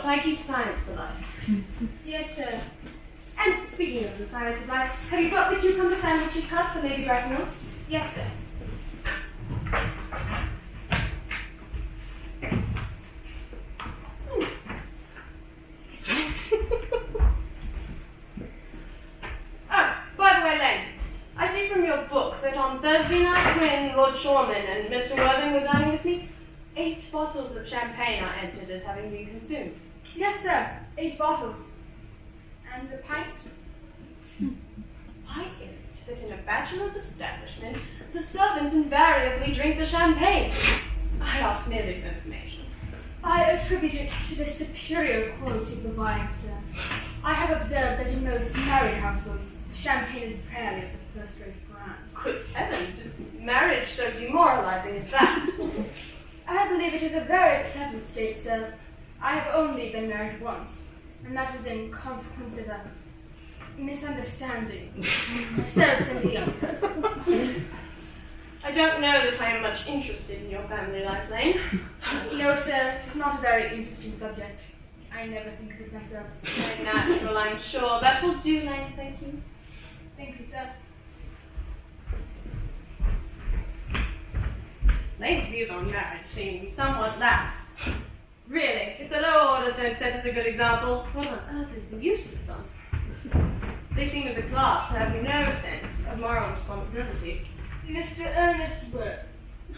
I keep science for life. Yes, sir. And speaking of the science of life, have you got the cucumber sandwiches cut for Lady Bracknell? Yes, sir. Oh, by the way, Len, I see from your book that on Thursday night when Lord Shoreman and Mr. Worthing were dining with me, 8 bottles of champagne are entered as having been consumed. Yes, sir. 8 bottles. And the pint? Why is it that in a bachelor's establishment, the servants invariably drink the champagne? I ask merely for information. I attribute it to the superior quality of the wine, sir. I have observed that in most married households, champagne is rarely of the first-rate brand. Good heavens, is marriage so demoralizing as that? I believe it is a very pleasant state, sir. I have only been married once, and that was in consequence of a misunderstanding. Myself and the young person. I don't know that I am much interested in your family life, Lane. No, sir, it is not a very interesting subject. I never think of it myself. Very natural, I'm sure. That will do, Lane, thank you. Thank you, sir. Lane's views on marriage seem somewhat lax. Really, if the lower orders don't set us a good example, what on earth is the use of them? They seem as a class to have no sense of moral responsibility. Mr. Earnest Wilde.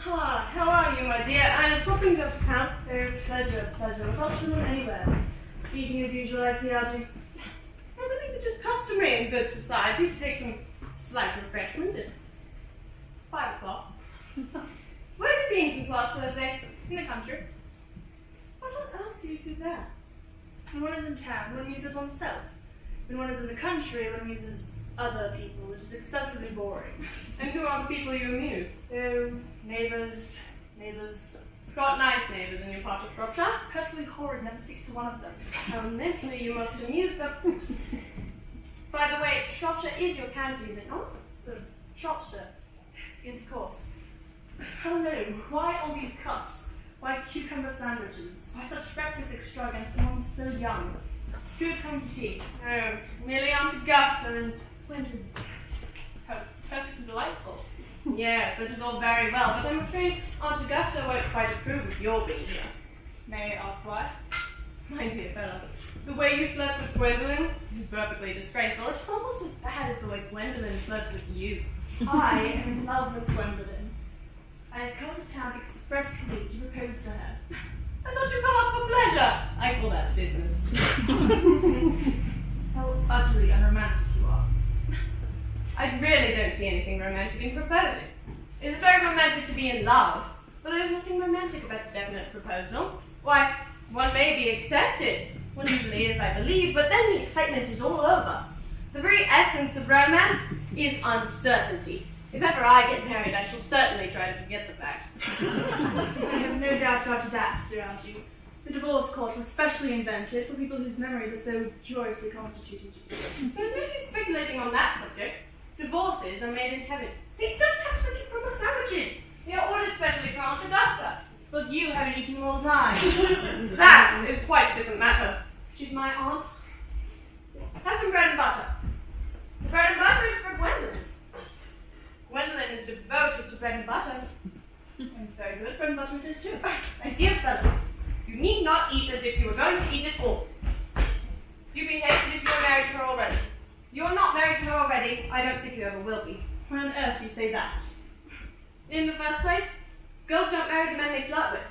Ah, how are you, my dear? I'm swapping to Upstart. Oh, pleasure. Not sure anywhere. Eating as usual, I see, Archie. I believe it is customary in good society to take some slight refreshment at 5 o'clock. Where have you been since last Thursday? In the country. What on earth do you do there? When one is in town, one muses oneself. When one is in the country, one muses other people, which is excessively boring. And who are the people you amuse? Oh, neighbours. Got nice neighbours in your part of Shropshire? Perfectly horrid, never speak to one of them. How immensely you must amuse them. By the way, Shropshire is your county, is it not? Shropshire is, of course. Hello, why all these cups? Why cucumber sandwiches? Why such breakfast extravagance and one so young? Who's coming to tea? Oh, merely Aunt Augusta and Wendy. How perfectly delightful. Yes, that is all very well, but I'm afraid Aunt Augusta won't quite approve of your being here. May I ask why? My dear fellow, the way you flirt with Gwendolyn is perfectly disgraceful. It's almost as bad as the way Gwendolyn flirts with you. I am in love with Gwendolyn. I have come to town expressly to propose to her. I thought you come up for pleasure. I call that business. How utterly unromantic you are. I really don't see anything romantic in proposing. It's very romantic to be in love, but there's nothing romantic about a definite proposal. Why, one may be accepted. One usually is, I believe, but then the excitement is all over. The very essence of romance is uncertainty. If ever I get married, I shall certainly try to forget the fact. I have no doubt about that, dear Archie. The divorce court was specially invented for people whose memories are so curiously constituted. There's no use speculating on that subject. Divorces are made in heaven. These don't have such proper sandwiches. They are ordered specially for Aunt Augusta. But you haven't eaten them all the time. That is quite a different matter. She's my aunt. Have some bread and butter. The bread and butter is for Gwendolyn. Gwendolyn is devoted to bread and butter. And very good bread and butter it is too. My dear fellow, you need not eat as if you were going to eat it all. You behave as if you were married to her already. You're not married to her already. I don't think you ever will be. Why on earth do you say that? In the first place, girls don't marry the men they flirt with.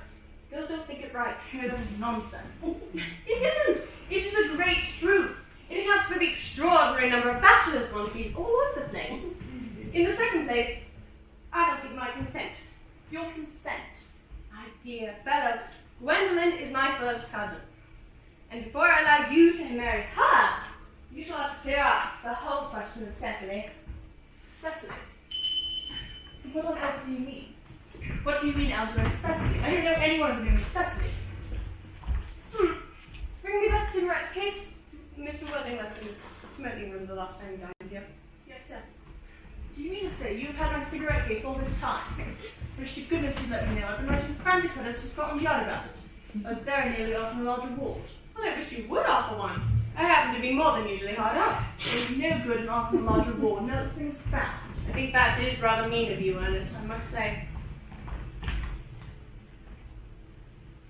Girls don't think it right. No, that is nonsense. It isn't. It is a great truth. It accounts for the extraordinary number of bachelors one sees all over the place. place, I don't give my consent. Your consent? My dear fellow, Gwendolyn is my first cousin. And before I allow you to marry her, you shall have to clear up the whole question of Cecily. Cecily? What on earth do you mean? What do you mean, Algernon? Cecily? I don't know anyone who named Cecily. Bring me that cigarette case. Mr. Welding left in the smoking room the last time you dined here. Yes, sir. Do you mean to say you've had my cigarette case all this time? Wish to goodness you'd let me know. I've been writing frantic letters to Scotland Yard about it. I was very nearly offered a large reward. Well, I wish you would offer one. I happen to be more than usually hard up. There's no good in offering a large reward. No thing's found. I think that is rather mean of you, Ernest, I must say.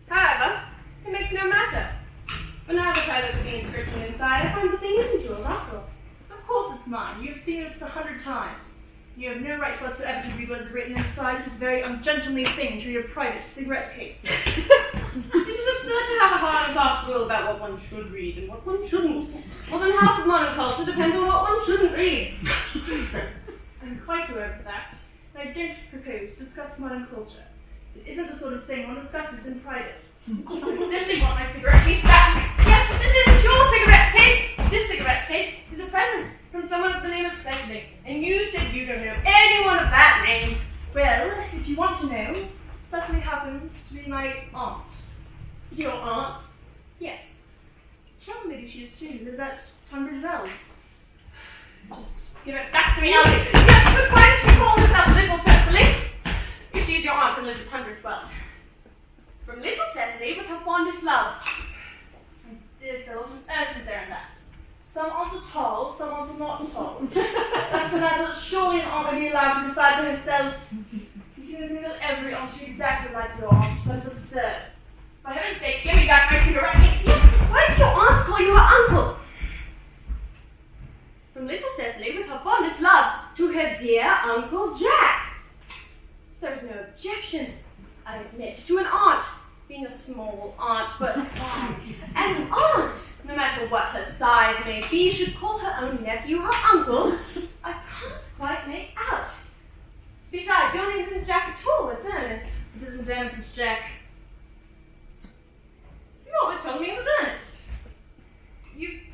However, it makes no matter. For now that I look at the inscription inside, I find the thing isn't yours after all. Of course it's mine. You've seen it 100 times. You have no right whatsoever to read what is written inside this very ungentlemanly thing to your private cigarette case. It is absurd to have a hard and fast rule about what one should read and what one shouldn't. More than half of modern culture depends on what one shouldn't read. I'm quite aware of the fact, and I don't propose to discuss modern culture. It isn't the sort of thing one discusses in private. I simply want my cigarette case back. Yes, but this isn't your cigarette case. This cigarette case is a present from someone of the name of Cecily, and you said you don't know anyone of that name. Well, if you want to know, Cecily happens to be my aunt. Your aunt? Yes. Well, maybe she is too. Lives at Tunbridge Wells. Just give it back to me, Elsie. Yes, but why does she call herself Little Cecily? If she's your aunt and lives at Tunbridge Wells. From Little Cecily with her fondest love. Dear Phil, what on earth is there in that? Some aunts are tall, some aunts are not tall. That's a matter that surely an aunt may be allowed to decide for herself. You seem to think that every aunt should be exactly like your aunt. That is absurd. For heaven's sake, give me back my cigarette case. Yes, why does your aunt call you her uncle? From Little Cecily with her fondest love to her dear Uncle Jack. There is no objection, I admit, to an aunt being a small aunt, but an aunt, no matter what her size may be, should call her own nephew her uncle. I can't quite make out. Besides, your name isn't Jack at all, it's Ernest. It isn't Ernest, it's Jack. You always told me it was Ernest.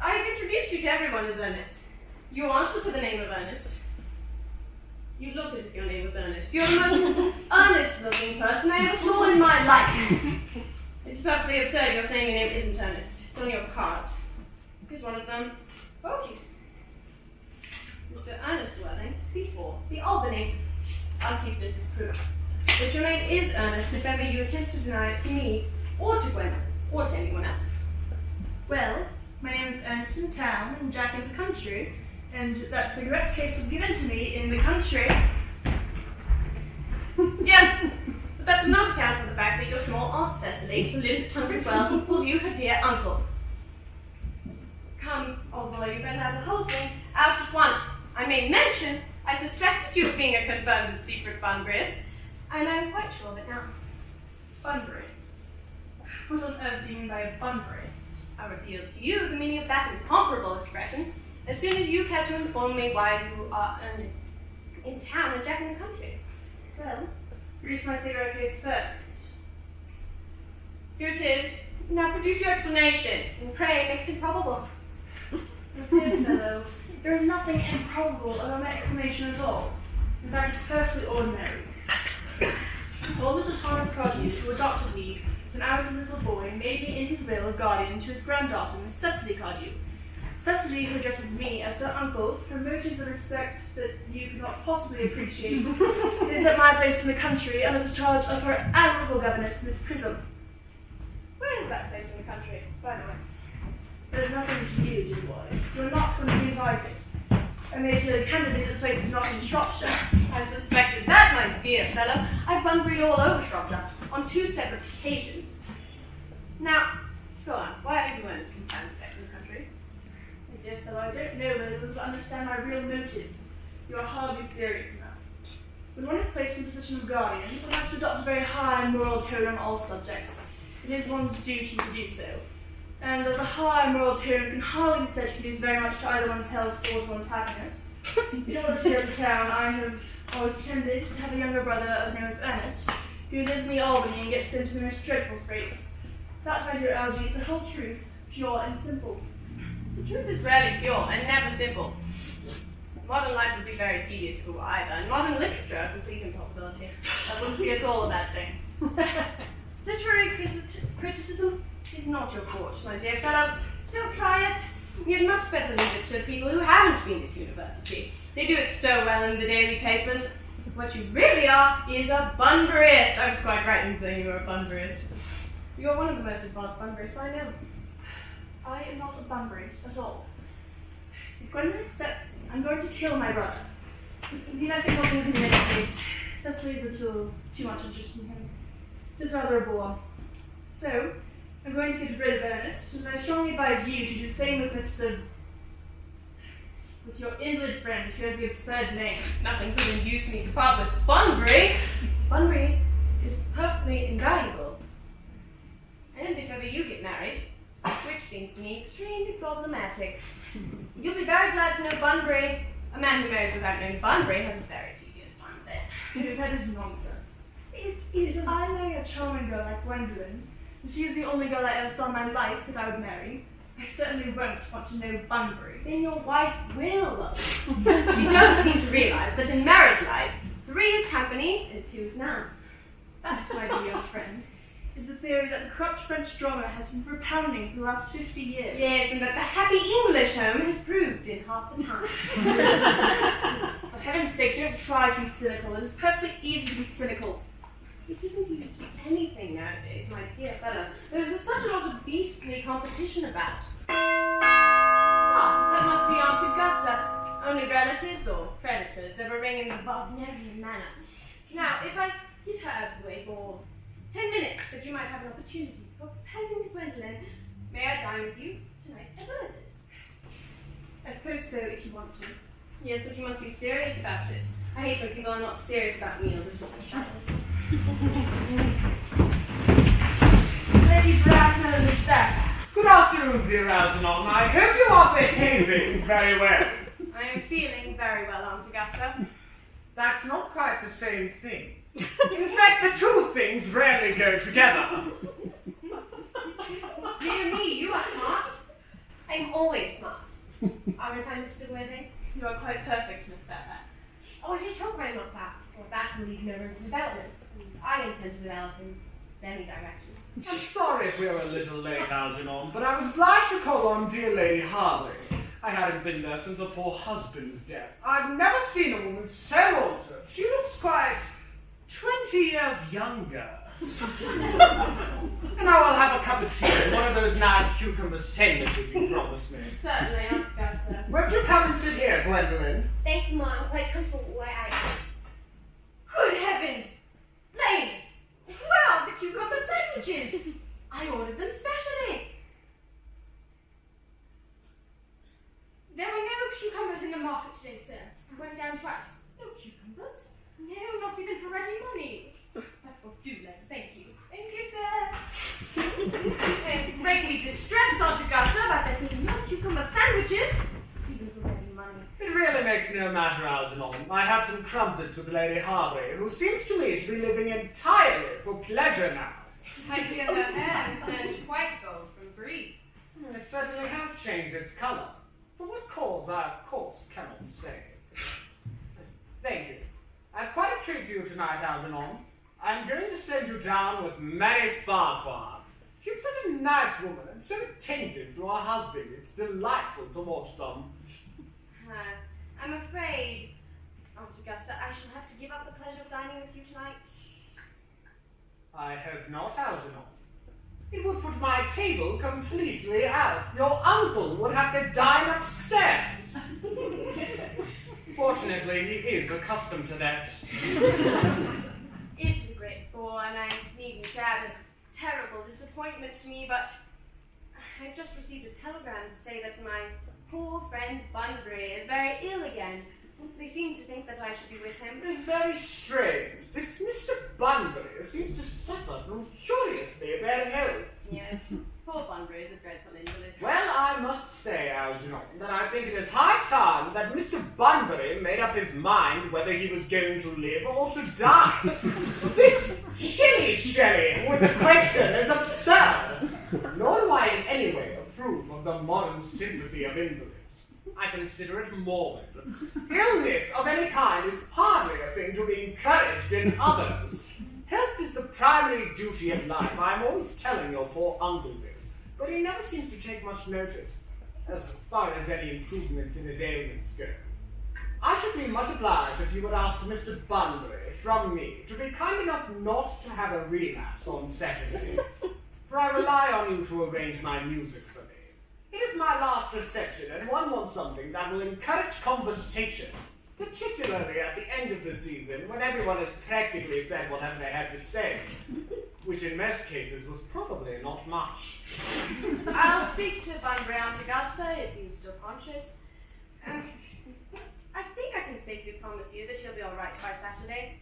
I've introduced you to everyone as Ernest. You answer to the name of Ernest. You look as if your name was Ernest. You're the most earnest-looking person I ever saw in my life. It's perfectly absurd you're saying your name isn't Ernest. It's on your cards. Here's one of them. Oh, cute. Mr. Ernest Welding, P4, the Albany. I'll keep this as proof. But your name is Ernest if ever you attempt to deny it to me, or to Gwen, or to anyone else. Well, my name is Ernest in town and Jack in the country. And that cigarette case was given to me in the country. Yes, but that does not account for the fact that your small aunt Cecily, who lives at Tunbridge Wells, calls you her dear uncle. Come, old boy, you better have the whole thing out at once. I may mention, I suspected you of being a confirmed secret fundraiser, and I'm quite sure of it now. Fundraise? What on earth do you mean by a fundraise? I revealed to you the meaning of that incomparable expression as soon as you care to inform me why you are Ernest in town and Jack in the country. Well, produce my cigarette case first. Here it is. Now produce your explanation, and pray make it improbable. Dear fellow, there is nothing improbable about my explanation at all. In fact, it's perfectly ordinary. Old Mr. Thomas Cardew, who adopted me when I was a little boy, made me in his will a guardian to his granddaughter, Miss Cecily Cardew. Cecily, who addresses me as her uncle, for motives of respect that you cannot possibly appreciate, is at my place in the country under the charge of her admirable governess, Miss Prism. Where is that place in the country, by the way? There's nothing to you, dear boy. You're not going to be invited. I made you candidly that the place is not in Shropshire. I suspected that, my dear fellow. I've bunburyed all over Shropshire on 2 separate occasions. Now, go on. Why have you Ernest in town in the country? My dear fellow, I don't know whether you will understand my real motives. You are hardly serious enough. When one is placed in the position of guardian, one has to adopt a very high moral tone on all subjects. It is one's duty to do so. And as a high moral tone can hardly be said to conduce very much to either one's health or to one's happiness, In order to go to town, I have always pretended to have a younger brother of the name of Earnest, who lives near Albany and gets into the most dreadful scrapes. That, my dear Algy, is the whole truth, pure and simple. The truth is rarely pure and never simple. Modern life would be very tedious if it were either, and modern literature a complete impossibility. That wouldn't be at all a bad thing. Literary criticism is not your forte, my dear fellow. Don't try it. You'd much better leave it to people who haven't been at university. They do it so well in the daily papers. What you really are is a Bunburyist. I was quite right in saying you were a Bunburyist. You're one of the most advanced Bunburyists I know. I am not a Bunburyist at all. If Gwendolyn accepts me, I'm going to kill my brother. He might be helping him in any case. Cecily's a little too much interest in him. He's rather a bore. So, I'm going to get rid of Earnest, and I strongly advise you to do the same with with your invalid friend who has the absurd name. Nothing could induce me to part with Bunbury. Bunbury is perfectly invaluable. And if ever you get married, which seems to me extremely problematic, you'll be very glad to know Bunbury. A man who marries without knowing Bunbury has a very tedious time of it. That is nonsense. It is if I marry a charming girl like Gwendolyn, and she is the only girl I ever saw in my life that I would marry, I certainly won't want to know Bunbury. Then your wife will. You don't seem to realise that in married life, 3 is company and 2 is none. That, my dear young friend, is the theory that the corrupt French drama has been propounding for the last 50 years. Yes, and that the happy English home has proved in half the time. For heaven's sake, don't try to be cynical. It is perfectly easy to be cynical. It isn't easy to do anything nowadays, my dear fellow. There's such a lot of beastly competition about. Ah, that must be Aunt Augusta. Only relatives or creditors ever ring in the Wagnerian manner. Now, if I get her out of the way for 10 minutes, that you might have an opportunity for proposing to Gwendolyn, may I dine with you tonight at Willis's? I suppose so, if you want to. Yes, but you must be serious about it. I hate when people are not serious about meals. It's just a shadow. Lady Bracknell is back. Good afternoon, dear Algernon. I hope you are behaving very well. I am feeling very well, Aunt Augusta. That's not quite the same thing. In fact, the two things rarely go together. Dear me, you are smart. I am always smart. Aren't I, Mr. Worthing? You are quite perfect, Miss Fairfax. Oh, I just hope I'm not that. Well, that will leave no room for developments. I intend to develop in many directions. I'm sorry if we're a little late, Algernon, but I was obliged to call on dear Lady Harley. I hadn't been there since her poor husband's death. I've never seen a woman so altered. She looks quite 20 years younger. And now I'll have a cup of tea and one of those nice cucumber sandwiches you promised me. Certainly, Aunt Augusta. Won't you come and sit here, Gwendolyn? Thank you, Ma. I'm quite comfortable where I am. Good heavens! Lane! Where are the cucumber sandwiches? I ordered them specially. There were no cucumbers in the market today, sir. I went down twice. No cucumbers? No, not even for ready money. That will do then, thank you. Thank you, sir. I'm greatly distressed, Aunt Augusta, about there being no cucumber sandwiches. Even for ready money. It really makes no matter, Algernon. I had some crumpets with Lady Harley, who seems to me to be living entirely for pleasure now. I hear her hair has turned quite gold from grief. It certainly has changed its colour. For what cause, I of course cannot say. Thank you. I have quite a treat for you tonight, Algernon. I'm going to send you down with Mary Farquhar. She's such a nice woman and so attentive to her husband. It's delightful to watch them. I'm afraid, Aunt Augusta, I shall have to give up the pleasure of dining with you tonight. I hope not, Algernon. It would put my table completely out. Your uncle would have to dine upstairs. Fortunately, he is accustomed to that. It is a great bore, and I needn't add a terrible disappointment to me, but I've just received a telegram to say that my poor friend Bunbury is very ill again. They seem to think that I should be with him. It is very strange. This Mr. Bunbury seems to suffer from curiously bad health. Yes, poor Bunbury is a dreadful invalid. Well, I must say, Algernon, that I think it is high time that Mr. Bunbury made up his mind whether he was going to live or to die. This shilly-shellying with the question is absurd. Nor do I in any way approve of the modern sympathy of invalids. I consider it morbid. Illness of any kind is hardly a thing to be encouraged in others. Health is the primary duty of life. I'm always telling your poor uncle this, but he never seems to take much notice, as far as any improvements in his ailments go. I should be much obliged if you would ask Mr. Bunbury from me to be kind enough not to have a relapse on Saturday, for I rely on you to arrange my music for me. It is my last reception, and one wants something that will encourage conversation, particularly at the end of the season, when everyone has practically said whatever they had to say, which in most cases was probably not much. I'll speak to Bunbury Aunt Augusta if he's still conscious. I think I can safely promise you that he'll be all right by Saturday.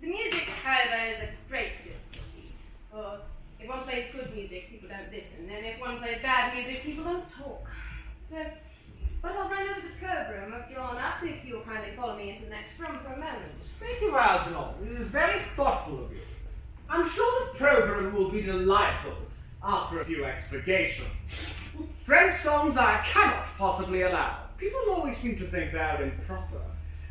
The music, however, is a great difficulty. For if one plays good music, people don't listen, and if one plays bad music, people don't talk. But I'll run over the program I've drawn up if you'll kindly follow me into the next room for a moment. Thank you, Algernon. This is very thoughtful of you. I'm sure the program will be delightful after a few expurgations. French songs I cannot possibly allow. People always seem to think they're improper,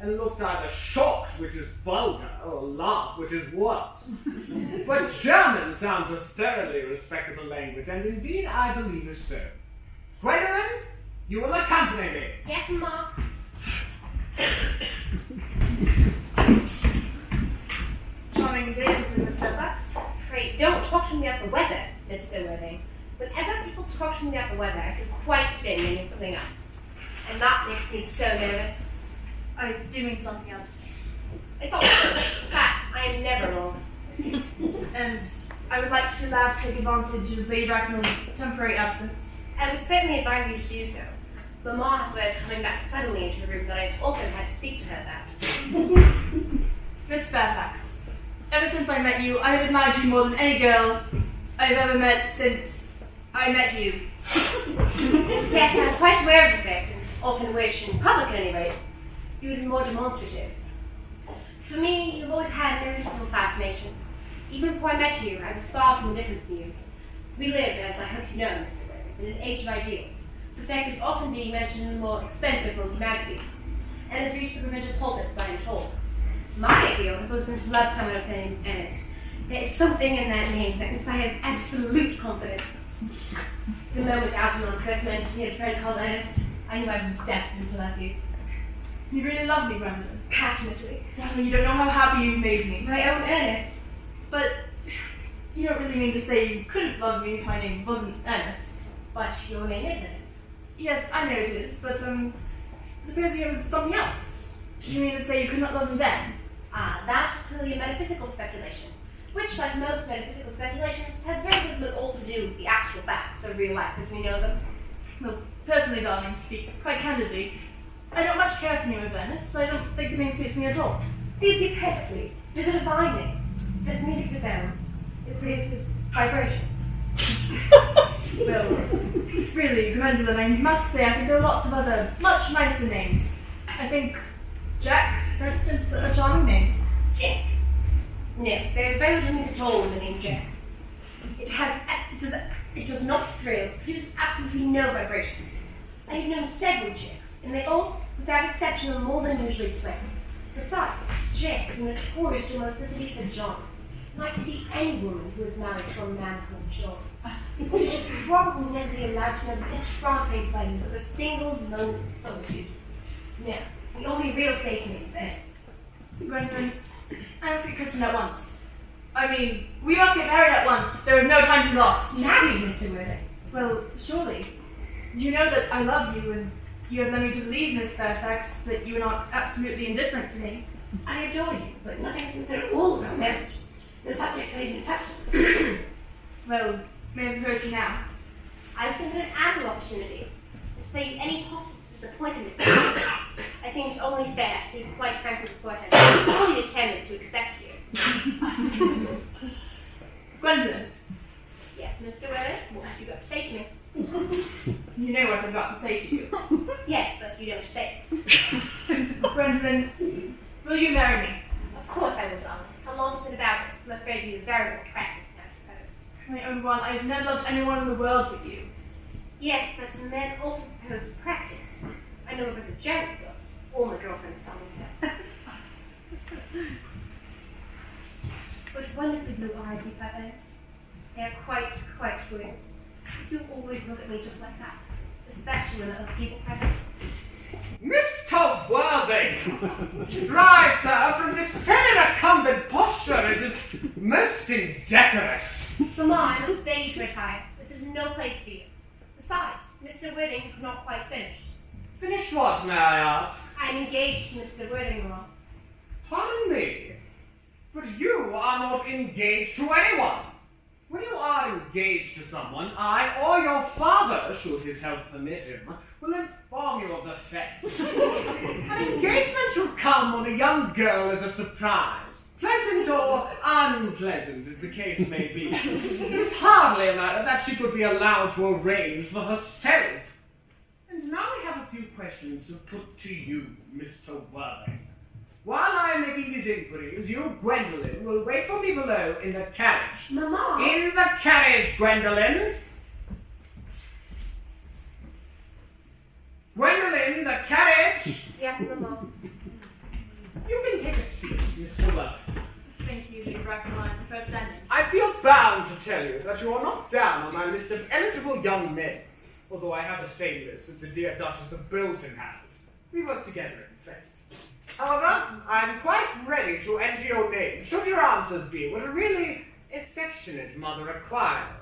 and look either shocked, which is vulgar, or laugh, which is worse. But German sounds a thoroughly respectable language, and indeed I believe is so. Gwendolyn, you will accompany me. Yes, Ma. Charming days with Miss Fairfax. Pray, don't talk to me about the weather, Mr. Worthing. Whenever people talk to me about the weather, I feel quite silly meaning something else. And that makes me so nervous. I do mean something else. I thought so. In fact, I am never wrong. And I would like to be allowed to take advantage of Lady Bracknell's temporary absence. I would certainly advise you to do so. Mamma has heard coming back suddenly into the room that I've often had to speak to her about. Miss Fairfax, ever since I met you, I have admired you more than any girl I've ever met since I met you. Yes, I'm quite aware of the fact, and often wish, in public at any rate, you would be more demonstrative. For me, you've always had an irresistible fascination. Even before I met you, I was far from different from you. We live, as I hope you know, Mr. Worthing, in an age of ideals. Perfect is often being mentioned in the more expensive movie magazines, and has reached the provincial pulpits, I am told. My ideal has always been to love someone of the name Earnest. There is something in that name that inspires absolute confidence. The moment Algernon first mentioned he had a friend called Ernest, I knew I was destined to love you. You really love me, Gwendolyn. Passionately. Darling, you don't know how happy you've made me. My own Ernest. But you don't really mean to say you couldn't love me if my name wasn't Earnest. But your name is Ernest. Yes, I know it is, but supposing it was something else. Do you mean to say you could not love me then? Ah, that's clearly a metaphysical speculation, which, like most metaphysical speculations, has very little at all to do with the actual facts of real life as we know them. Well, personally, darling, to speak quite candidly, I don't much care for the name of Earnest, so I don't think the name suits me at all. Suits you perfectly. It is a divine name. It has music of its own. It produces vibrations. Well, really, Gwendolyn, I must say I think there are lots of other, much nicer names. I think Jack, for instance, is a charming name. Jack. No, there is very little music at all in the name Jack. It does not thrill, produces absolutely no vibrations. I have known several Jacks, and they all, without exception, are more than usually plain. Besides, Jack is a notorious domesticity for John. And I can see any woman who is married to a man called John. She should probably never be allowed to know the entrancing flame of a single moment's solitude. Now, the only real safe name is Ernest. Gwendolyn, I must get christened at once. I mean, we must get married at once. There is no time to be lost. Married, Mr. Worthing? Well, surely. You know that I love you, and you have led me to believe, Miss Fairfax, that you are not absolutely indifferent to me. I adore you, but nothing seems at all about marriage. The subject has even touched on. Well, may I propose to you now? I think it an ample opportunity. Despite any possible disappointment, Mr. Worthing, I think it's only fair to be quite frank with beforehand. I'm fully determined to accept you. Gwendolyn, Yes, Mr. Wilde, what have you got to say to me? You know what I've got to say to you. Yes, but you don't say it. Gwendolyn, will you marry me? Of course I will, darling. How long have you been about it? I'm afraid you're very well practiced, I suppose. My own one, I have never loved anyone in the world but you. Yes, but some men often propose practice. I know about the Janet does. All my girlfriends tell me that. But wonderfully blue eyes you have, Ernest. They are quite blue. You do always look at me just like that, especially when other people present. Mr. Worthing! Rise, sir, from this semi-recumbent posture. It is most indecorous. Mamma, I must beg to retire. This is no place for you. Besides, Mr. Worthing is not quite finished. Finished what, may I ask? I am engaged to Mr. Worthing, Mamma. Pardon me, but you are not engaged to anyone. When you are engaged to someone, I or your father, should his health permit him, will inform you of the fact. An engagement should come on a young girl as a surprise, pleasant or unpleasant as the case may be. It is hardly a matter that she could be allowed to arrange for herself. And now we have a few questions to put to you, Mr. Worthing. While I am making these inquiries, you, Gwendolen, will wait for me below in the carriage. Mamma! In the carriage, Gwendolen! Gwendolen, the carriage! Yes, Mamma. You can take a seat, Mr. Worthing. Thank you, Lady Bracknell, for first standing. I feel bound to tell you that you are not down on my list of eligible young men, although I have the same list as the dear Duchess of Bolton has. We work together, in fact. However, I am quite ready to enter your name, should your answers be what a really affectionate mother requires.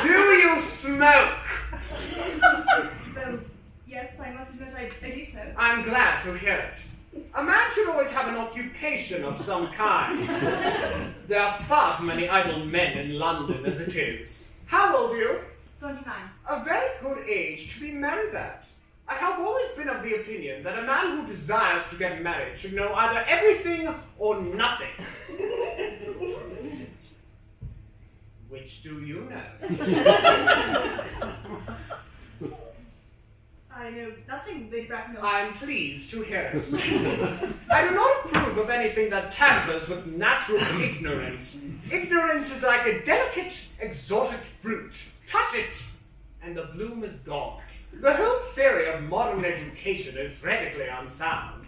Do you smoke? Though, yes, I must admit I do so. I'm glad to hear it. A man should always have an occupation of some kind. There are far too many idle men in London as it is. How old are you? 29. A very good age to be married at. I have always been of the opinion that a man who desires to get married should know either everything or nothing. Which do you know? I know nothing, Lady Bracknell. I'm pleased to hear it. I do not approve of anything that tampers with natural ignorance. Ignorance is like a delicate, exotic fruit. Touch it, and the bloom is gone. The whole theory of modern education is radically unsound.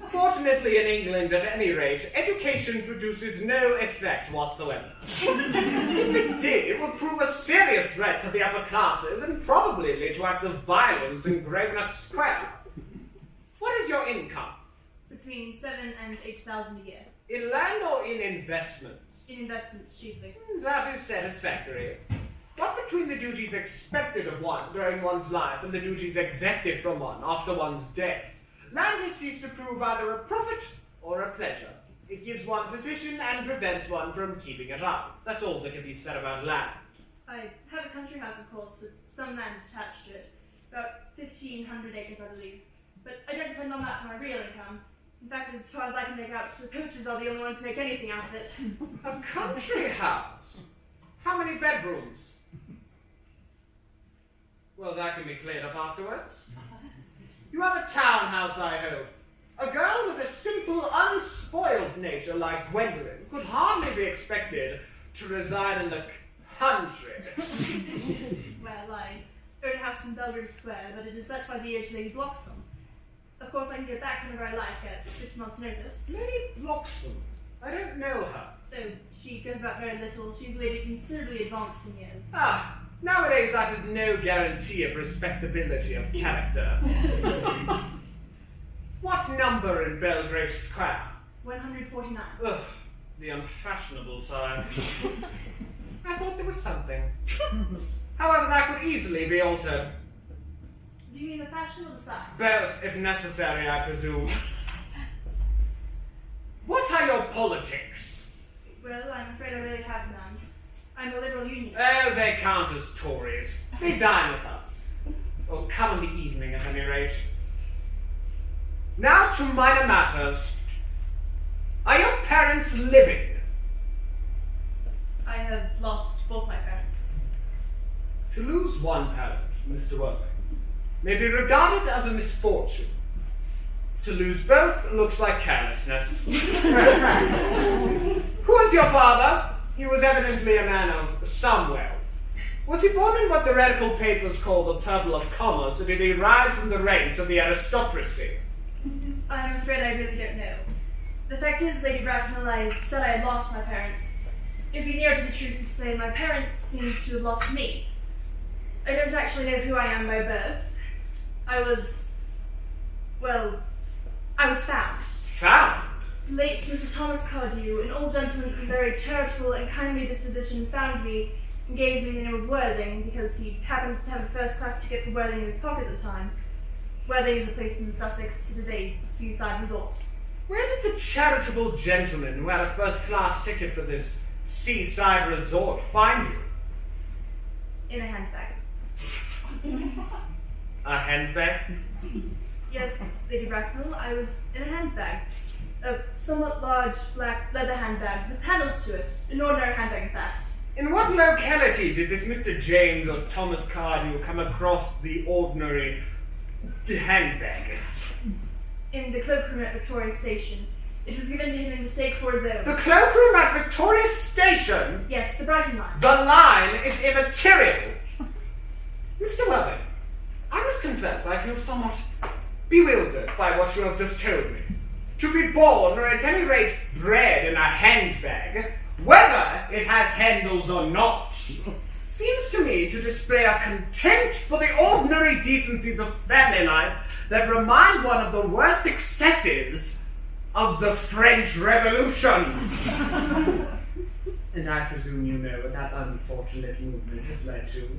Fortunately, in England, at any rate, education produces no effect whatsoever. If it did, it would prove a serious threat to the upper classes and probably lead to acts of violence in Grosvenor Square. What is your income? Between 7,000 and 8,000 a year. In land or in investments? In investments, chiefly. That is satisfactory. What between the duties expected of one during one's life and the duties exacted from one after one's death, land has ceased to prove either a profit or a pleasure. It gives one position and prevents one from keeping it up. That's all that can be said about land. I have a country house, of course, with some land attached to it. About 1,500 acres, I believe. But I don't depend on that for my real income. In fact, as far as I can make out, the poachers are the only ones who make anything out of it. A country house? How many bedrooms? Well, that can be cleared up afterwards. You have a townhouse, I hope. A girl with a simple, unspoiled nature like Gwendolen could hardly be expected to reside in the country. Well, I own a house in Belgrave Square, but it is let by the aged Lady Bloxham. Of course, I can get back whenever I like at 6 months' notice. Lady Bloxham? I don't know her. Though she goes about very little, she's a lady considerably advanced in years. Ah, nowadays that is no guarantee of respectability of character. What number in Belgrave Square? 149. Ugh, the unfashionable side. I thought there was something. However, that could easily be altered. Do you mean the fashion or the size? Both, if necessary, I presume. What are your politics? Well, I'm afraid I really have none. I'm a liberal unionist. Oh, they count as Tories. They dine with us. Or come in the evening, at any rate. Now to minor matters. Are your parents living? I have lost both my parents. To lose one parent, Mr. Wilde, may be regarded as a misfortune. To lose both looks like carelessness. Who was your father? He was evidently a man of some wealth. Was he born in what the radical papers call the purple of commerce, or did he rise from the ranks of the aristocracy? I'm afraid I really don't know. The fact is, Lady Bracknell, I said I had lost my parents. It'd be nearer to the truth to say my parents seem to have lost me. I don't actually know who I am by birth. I was found. Found? Late Mr. Thomas Cardew, an old gentleman of very charitable and kindly disposition, found me and gave me the name of Worthing because he happened to have a first-class ticket for Worthing in his pocket at the time. Worthing is a place in Sussex. It is a seaside resort. Where did the charitable gentleman who had a first-class ticket for this seaside resort find you? In a handbag. A handbag? Yes, Lady Bracknell, I was in a handbag. A somewhat large black leather handbag with handles to it. An ordinary handbag, in fact. In what locality did this Mr. James or Thomas Cardew come across the ordinary handbag? In the cloakroom at Victoria Station. It was given to him in mistake for his own. The cloakroom at Victoria Station? Yes, the Brighton line. The line is immaterial. Mr. Wilde, I must confess I feel somewhat bewildered by what you have just told me. To be born, or at any rate bred in a handbag, whether it has handles or not, seems to me to display a contempt for the ordinary decencies of family life that remind one of the worst excesses of the French Revolution. And I presume you know what that unfortunate movement has led to.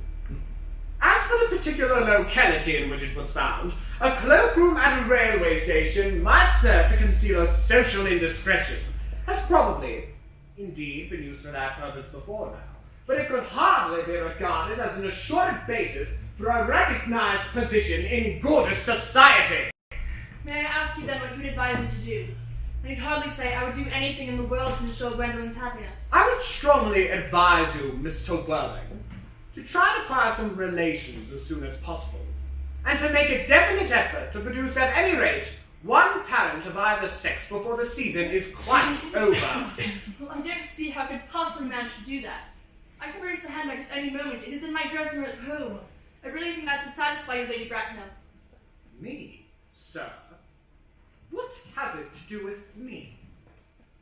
As for the particular locality in which it was found, a cloakroom at a railway station might serve to conceal a social indiscretion, has probably, indeed, been used for that purpose before now, but it could hardly be regarded as an assured basis for a recognized position in good society. May I ask you then what you would advise me to do? I need hardly say I would do anything in the world to ensure Gwendolyn's happiness. I would strongly advise you, Mr. Worthing, to try to acquire some relations as soon as possible, and to make a definite effort to produce at any rate one parent of either sex before the season is quite over. Well, I don't see how I could possibly manage to do that. I can produce the handbag at any moment. It is in my dressing room at home. I really think that should satisfy you, Lady Bracknell. Me, sir? What has it to do with me?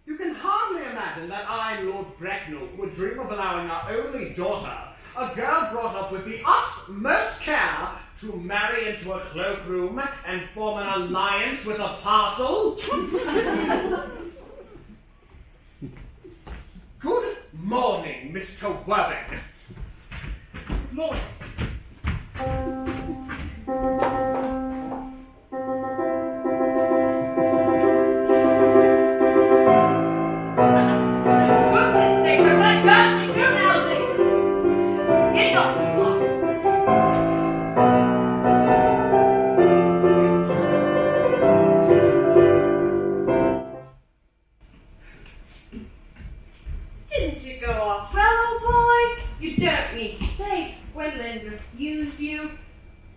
You can hardly imagine that I, Lord Bracknell, would dream of allowing our only daughter, a girl brought up with the utmost care, to marry into a cloakroom and form an alliance with a parcel? Good morning, Mr. Worthing. Good morning. Goodness sake, I'm like ghastly too now, Jane. Getting on, you are. Didn't you go off well, old boy? You don't need to say Gwendolyn refused you.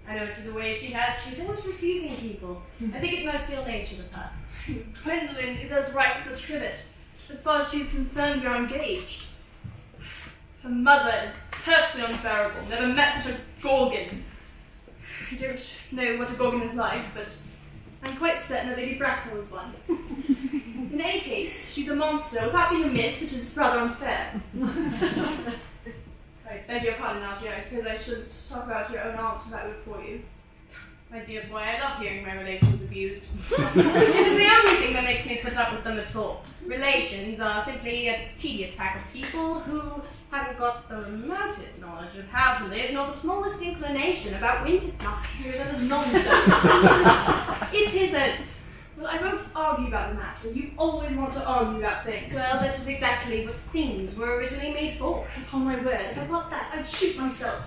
I know it is a way she has. She's always refusing people. I think it most ill-natured of her. Gwendolyn is as right as a trivet. As far as she's concerned, you're engaged. Her mother is perfectly unbearable. Never met such a gorgon. I don't know what a gorgon is like, but I'm quite certain that Lady Bracknell is one. In any case, she's a monster without being a myth, which is rather unfair. I beg your pardon, Algie. I suppose I should talk about your own aunt if that would for you. My dear boy, I love hearing my relations abused. It is the only thing that makes me put up with them at all. Relations are simply a tedious pack of people who haven't got the remotest knowledge of how to live, nor the smallest inclination about winter. That is nonsense. It isn't. Well, I won't argue about the matter. You always want to argue about things. Well, that is exactly what things were originally made for. Upon my word, if I got that, I'd shoot myself.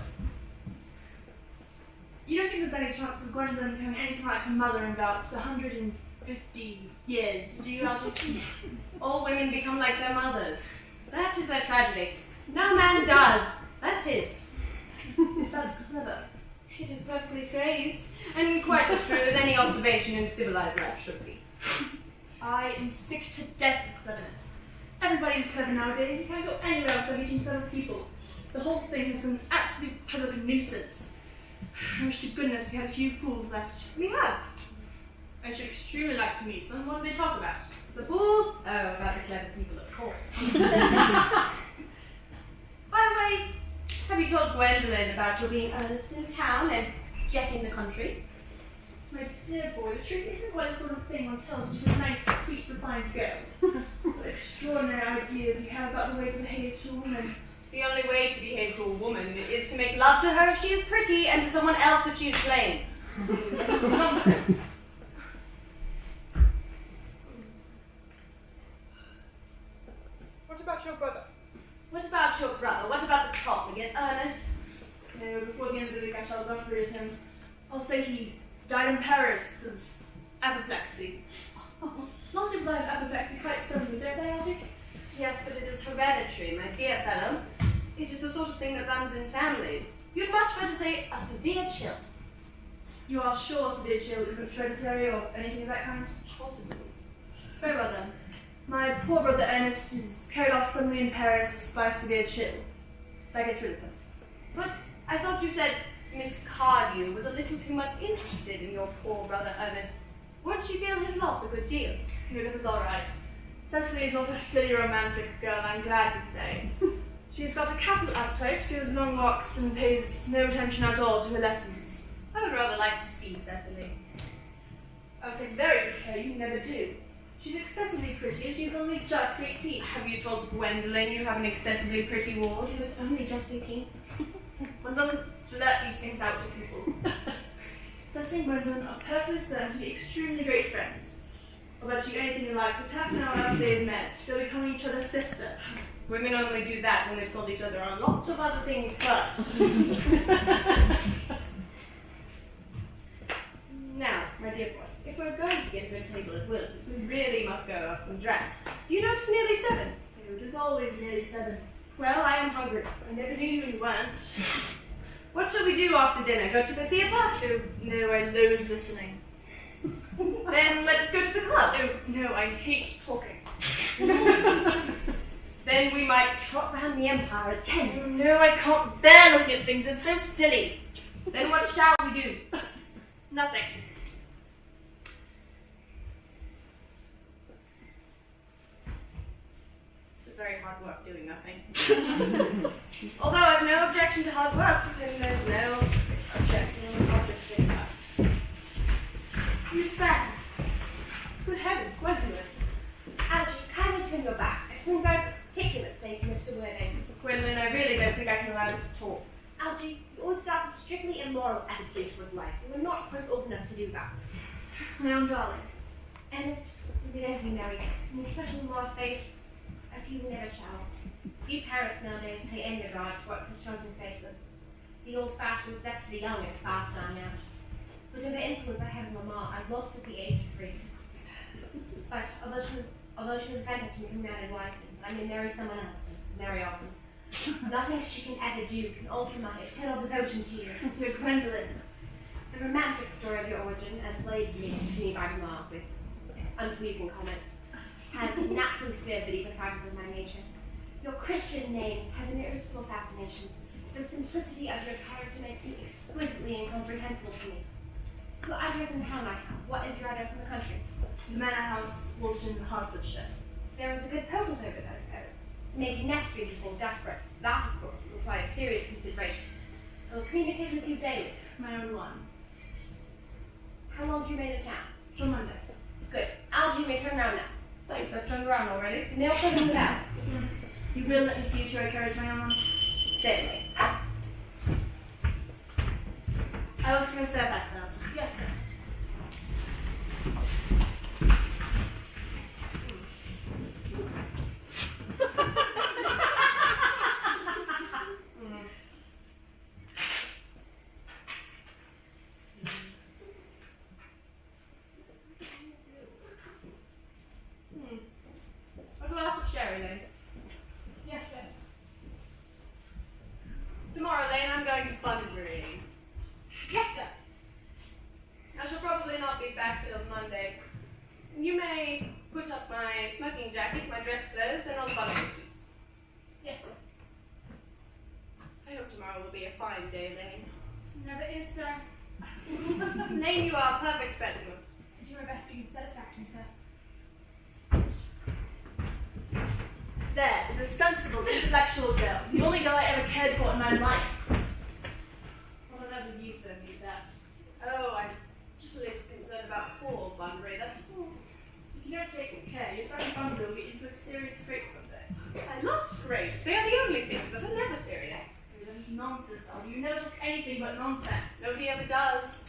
You don't think there's any chance of Gwendolyn becoming anything like her mother in about 150 50 years, do you, Algie? All women become like their mothers. That is their tragedy. No man does. That's his. Is that clever? It is perfectly phrased, and quite as true as any observation in civilized life should be. I am sick to death of cleverness. Everybody is clever nowadays. You can't go anywhere without meeting clever people. The whole thing has been an absolute public nuisance. I wish to goodness we had a few fools left. We have. I should extremely like to meet them. What do they talk about? The fools? Oh, about the clever people, of course. By the way, have you told Gwendolyn about your being Earnest in town and Jack in the country? My dear boy, the truth isn't quite the sort of thing one tells to a nice, sweet, refined girl. What extraordinary ideas you have about the way to behave to a woman. The only way to behave to a woman is to make love to her if she is pretty and to someone else if she is plain. Nonsense. What about your brother? What about your brother? What about the profligate Ernest? No, before the end of the week I shall not rid him. I'll say he died in Paris of apoplexy. Not in blind apoplexy quite suddenly, don't they, Algie? Yes, but it is hereditary, my dear fellow. It is the sort of thing that runs in families. You'd much better say a severe chill. You are sure severe chill isn't hereditary or anything of that kind? Of course it isn't. Very well then. My poor brother Earnest is carried off suddenly in Paris by severe chill. That gets rid of him. But I thought you said Miss Cardew was a little too much interested in your poor brother Ernest. Won't she feel his loss a good deal? It was all right. Cecily is not a silly romantic girl, I'm glad to say. She's got a capital appetite, goes long walks, and pays no attention at all to her lessons. I would rather like to see Cecily. I'll take very good care, you never do. She's excessively pretty, and she's only just 18. Have you told Gwendolyn you have an excessively pretty ward who is only just 18? One doesn't blurt these things out to people. Cecily and Gwendolyn are perfectly certain to be extremely great friends. I'll bet you anything you like, but half an hour after they've met, they'll become each other's sister. Women only do that when they've told each other on lots of other things first. Now, my dear boy, if we're going to get a good table at Wilson's, we really must go up and dress. Do you know it's nearly 7? It is always nearly 7. Well, I am hungry. I never knew you weren't. What shall we do after dinner? Go to the theatre? Oh, no, I loathe listening. Then let's go to the club. Oh, no, I hate talking. Then we might trot round the Empire at 10. Oh, no, I can't bear looking at things. It's so silly. Then what shall we do? Nothing. It's very hard work doing nothing. Although I have no objection to hard work, then there's no objection to doing that. Miss Bradley, Good heavens, Gwendolyn. Algie, kindly turn your back. I have something very particular to say to Mr. Worthing. Gwendolyn, I really don't think I can allow this to talk. Algie, you always adopt a strictly immoral attitude towards life. You are not quite old enough to do that. My own darling. Ernest, we never be married. And especially in Laura's face, I feel we never shall. Few parents nowadays pay any regard to what the children say to them. The old-fashioned step to the young is fast dying out. Whatever influence I had on Mamma, I've lost at the age of 3. But although she was prevented from becoming married wife, I may marry someone else, and marry often. Nothing she can ever do can alter my eternal devotion to you. To Gwendolyn. The romantic story of your origin, as played to me by Mamma with unpleasing comments, has naturally stirred the deeper fibers of my nature. Your Christian name has an irresistible fascination. The simplicity of your character makes you exquisitely incomprehensible to me. Your address in town I have. What is your address in the country? The Manor House, Wilton, Hertfordshire. There is a good postal service, I suppose. Maybe next week if you're desperate. That, of course, requires serious consideration. I will communicate with you daily. My own one. How long have you made of town? Till Monday. Good. Algie may turn around now. Thanks, I've turned around already. The mail comes in the bell. You will let me see you to your carriage, my own one? Certainly. I was going to say that sound. Yes, sir. going bunburying? Yes, sir. I shall probably not be back till Monday. You may put up my smoking jacket, my dress clothes, and all the bunbury suits. Yes, sir. I hope tomorrow will be a fine day, Lane. It never is, sir. Lane, you are perfect specimens. I do my best to give satisfaction, sir. There is a sensible, intellectual girl. The only girl I ever cared for in my life. What on earth have you sent me that? Oh, I'm just a little concerned about poor Bunbury, that's all. If you don't take care, your friend Bunbury will get into a serious scrape someday. I love scrapes. They are the only things that are never serious. That is nonsense, Aldi. You never took anything but nonsense. Nobody ever does.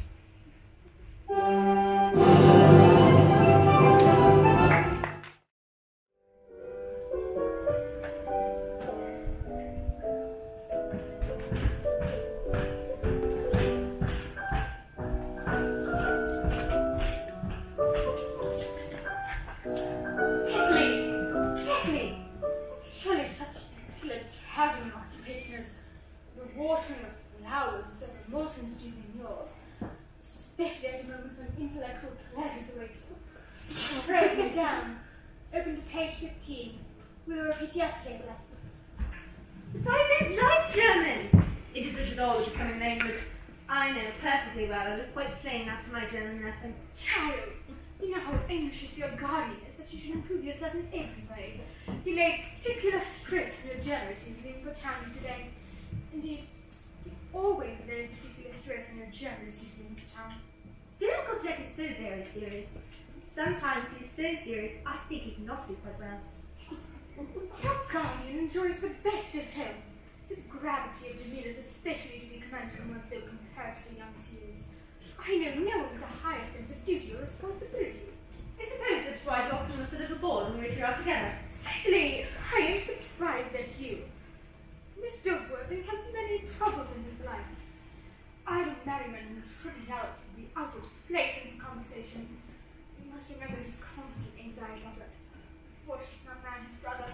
Cecily! Surely such excellent travelling occupation as the watering of flowers is so remote and than yours, especially at a moment when intellectual pleasures await you. Pray sit down. Open to page 15. We will repeat yesterday's lesson. But I don't like German. It isn't at all a becoming language. I know perfectly well. I was quite plain after my German lesson. Child, you know how anxious your guardian is that you should improve yourself in every way. He laid particular stress on your German seasoning for towns today. Indeed, he always lays particular stress on your German seasoning for town. Dear Uncle Jack is so very serious. Sometimes he's so serious, I think he cannot do quite well. Your guardian enjoys the best of health. His gravity of demeanour is especially to be commended on one so comparatively young as he is. I know no one with a higher sense of duty or responsibility. I suppose that's why Doctor was a little bored when we were out together. Cecily, I am surprised at you. Mr. Worthing has many troubles in his life. Idle merriment and triviality would be out of place in this conversation. You must remember his constant anxiety about it. Fortunate young man, his brother.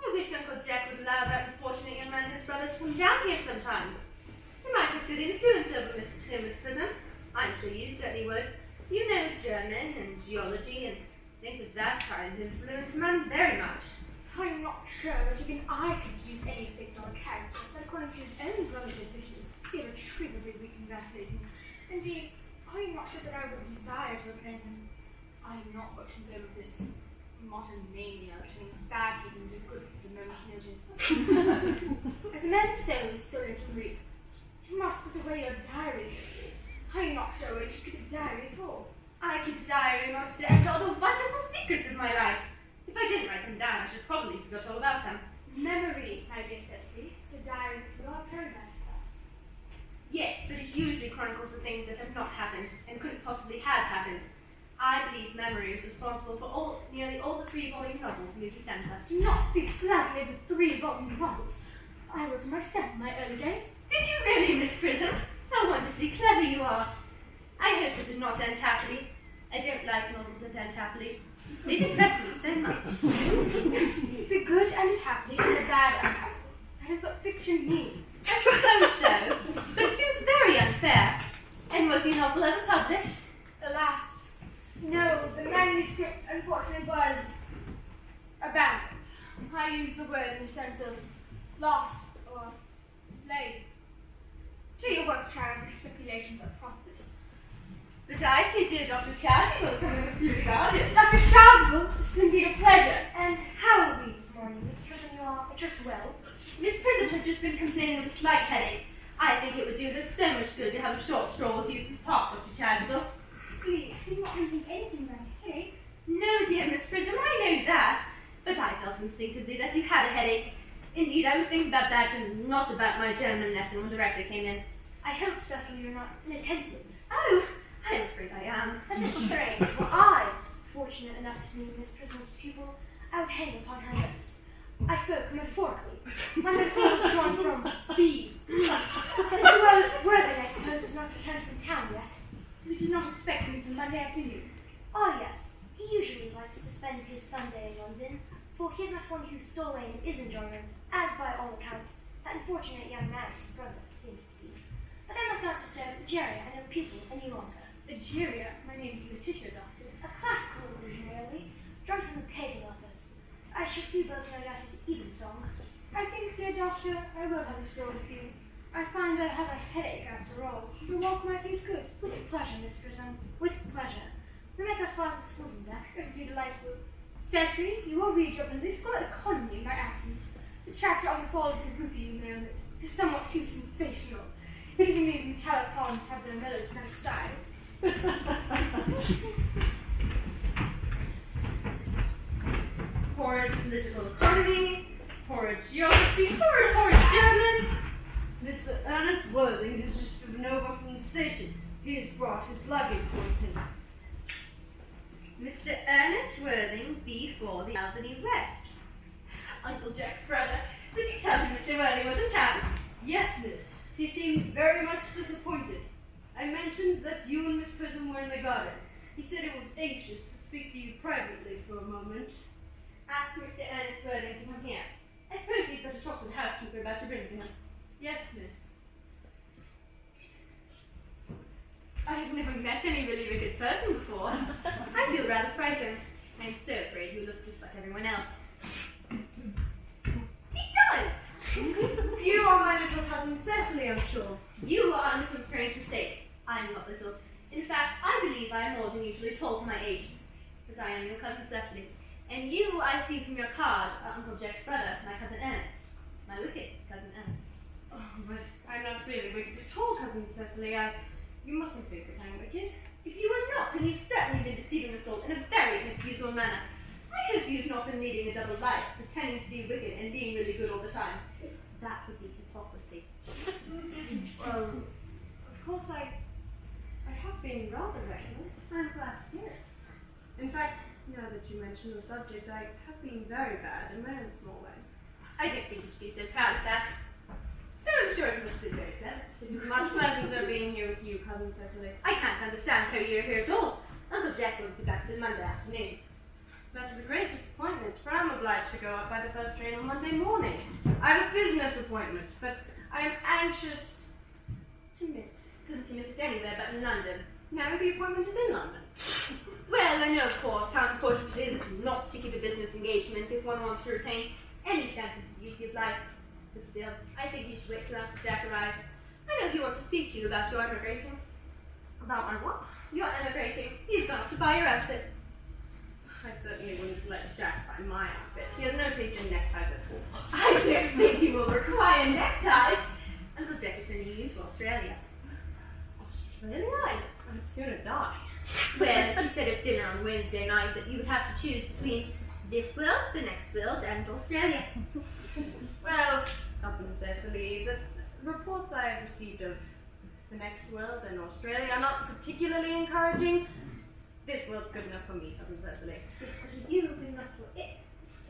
I wish Uncle Jack would allow that unfortunate young man and his brother to come down here sometimes. He might have good influence over Miss Prism. I'm sure you certainly would. You know German and geology and things of that kind influence a man very much. I'm not sure that even I could use any effect on a character that, according to his own brother's admissions, irretrievably weak and vacillating. Indeed, I'm not sure that I would desire to offend him. I am not much in favour of this modern mania of turning bad people into good at a moment's notice. As a man sows, so let him reap. You must put away your diaries, Cecily. I'm not sure what you should keep a diary at all. I keep a diary in order to enter all the wonderful secrets of my life. If I didn't write them down, I should probably forget all about them. Memory, my dear Cecily, is a diary of your paragraph class. Yes, but it usually chronicles the things that have not happened and couldn't possibly have happened. I believe memory is responsible for nearly all the 3-volume novels Moody sends us. Do not speak slightly of the 3-volume novels. I wrote myself in my early days. Did you really, Miss Prism? How wonderfully clever you are. I hope it did not end happily. I don't like novels that end happily. They depress me so much. The good and happy and the bad and happy. That is what fiction means. I suppose so, but it seems very unfair. And was your novel ever published? Alas, no, the manuscript unfortunately was abandoned. I use the word in the sense of lost or mislaid. Do your work, child, your speculations are profitless. But I see dear Dr. Chasuble coming with you regarded. Dr. Chasuble, this is indeed a pleasure. And how are we this morning, Miss Prism? You are just well? Miss Prism has just been complaining of a slight headache. I think it would do us so much good to have a short stroll with you from the park, Dr. Chasuble. Cecily, I did not mention anything about a headache. No, dear Miss Prism, I know that. But I felt instinctively that you had a headache. Indeed, I was thinking about that and not about my German lesson when the rector came in. I hope, Cecily, you're not inattentive. Oh, I'm afraid I am. That is strange. Were I fortunate enough to be Miss Prism's pupil, I would hang upon her lips. I spoke metaphorically. My metaphor was drawn from bees. Mr. Worthing, I suppose, has not returned from town yet. We did not expect him until Monday afternoon. Ah, yes. He usually likes to spend his Sunday in London, for he is not one whose sole aim is enjoyment, as by all accounts, that unfortunate young man, his brother, seems to Egeria and her pupil any longer. Egeria, my name's Letitia, Doctor. A classical illusion, really, drawn from the pagan authors. I shall see both no doubt at Evensong. I think, dear Doctor, I will have a stroll with you. I find I have a headache after all. The walk might do good. With pleasure, Miss Prism, with pleasure. We make us fly to the schools and back. It would be delightful. Cecily, you will read your political economy in my absence. The chapter on the fall of the rupee you may omit is somewhat too sensational. Even these metallic ponds have their melodramatic sides. Horrid political economy, horrid geography, horrid German. Mr. Ernest Worthing has just driven over from the station. He has brought his luggage with him. Mr. Ernest Worthing before the Albany West. Uncle Jack's brother, did you tell him Mr. Worthing was in town? Yes, miss. He seemed very much disappointed. I mentioned that you and Miss Prism were in the garden. He said he was anxious to speak to you privately for a moment. Ask Mr. Ernest Worthing to come here. I suppose he's got a talk with the housekeeper about to bring to him. Yes, miss. I have never met any really wicked person before. I feel rather frightened. I'm so afraid you look just like everyone else. He does! You are my little cousin Cecily, I'm sure. You are under some strange mistake. I'm not little. In fact, I believe I am more than usually tall for my age. Because I am your cousin Cecily. And you, I see from your card, are Uncle Jack's brother, my cousin Ernest. My wicked cousin Ernest. Oh, but I'm not really wicked at all, cousin Cecily. You mustn't think that I'm wicked. If you are not, then you've certainly been deceiving us all in a very inexcusable manner. I hope you've not been leading a double life, pretending to be wicked and being really good all the time. That would be hypocrisy. Well, of course I have been rather reckless. I'm glad to hear it. In fact, now that you mention the subject, I have been very bad in my own small way. I don't think you should be so proud of that. Though I'm sure it must be very pleasant. It is much pleasanter being here with you, cousin Cecily. I can't understand how you're here at all. Uncle Jack won't be back till Monday afternoon. That is a great disappointment, for I'm obliged to go up by the first train on Monday morning. I have a business appointment that I am anxious to miss. Couldn't you miss it anywhere but in London? No, the appointment is in London. Well, I know, of course, how important it is not to keep a business engagement if one wants to retain any sense of the beauty of life. But still, I think you should wait till Uncle Jack arrives. I know he wants to speak to you about your emigrating. About my what? Your emigrating. He's gone off to buy your outfit. I certainly wouldn't let Jack buy my outfit. He has no taste in neckties at all. I don't think he will require neckties. Uncle Jack is sending you to Australia. Australia? I'd sooner die. Well, he said at dinner on Wednesday night that you would have to choose between this world, the next world, and Australia. Well, cousin Cecily, the reports I have received of the next world and Australia are not particularly encouraging. This world's good enough for me, cousin Cecily. It's good of you, good enough for it.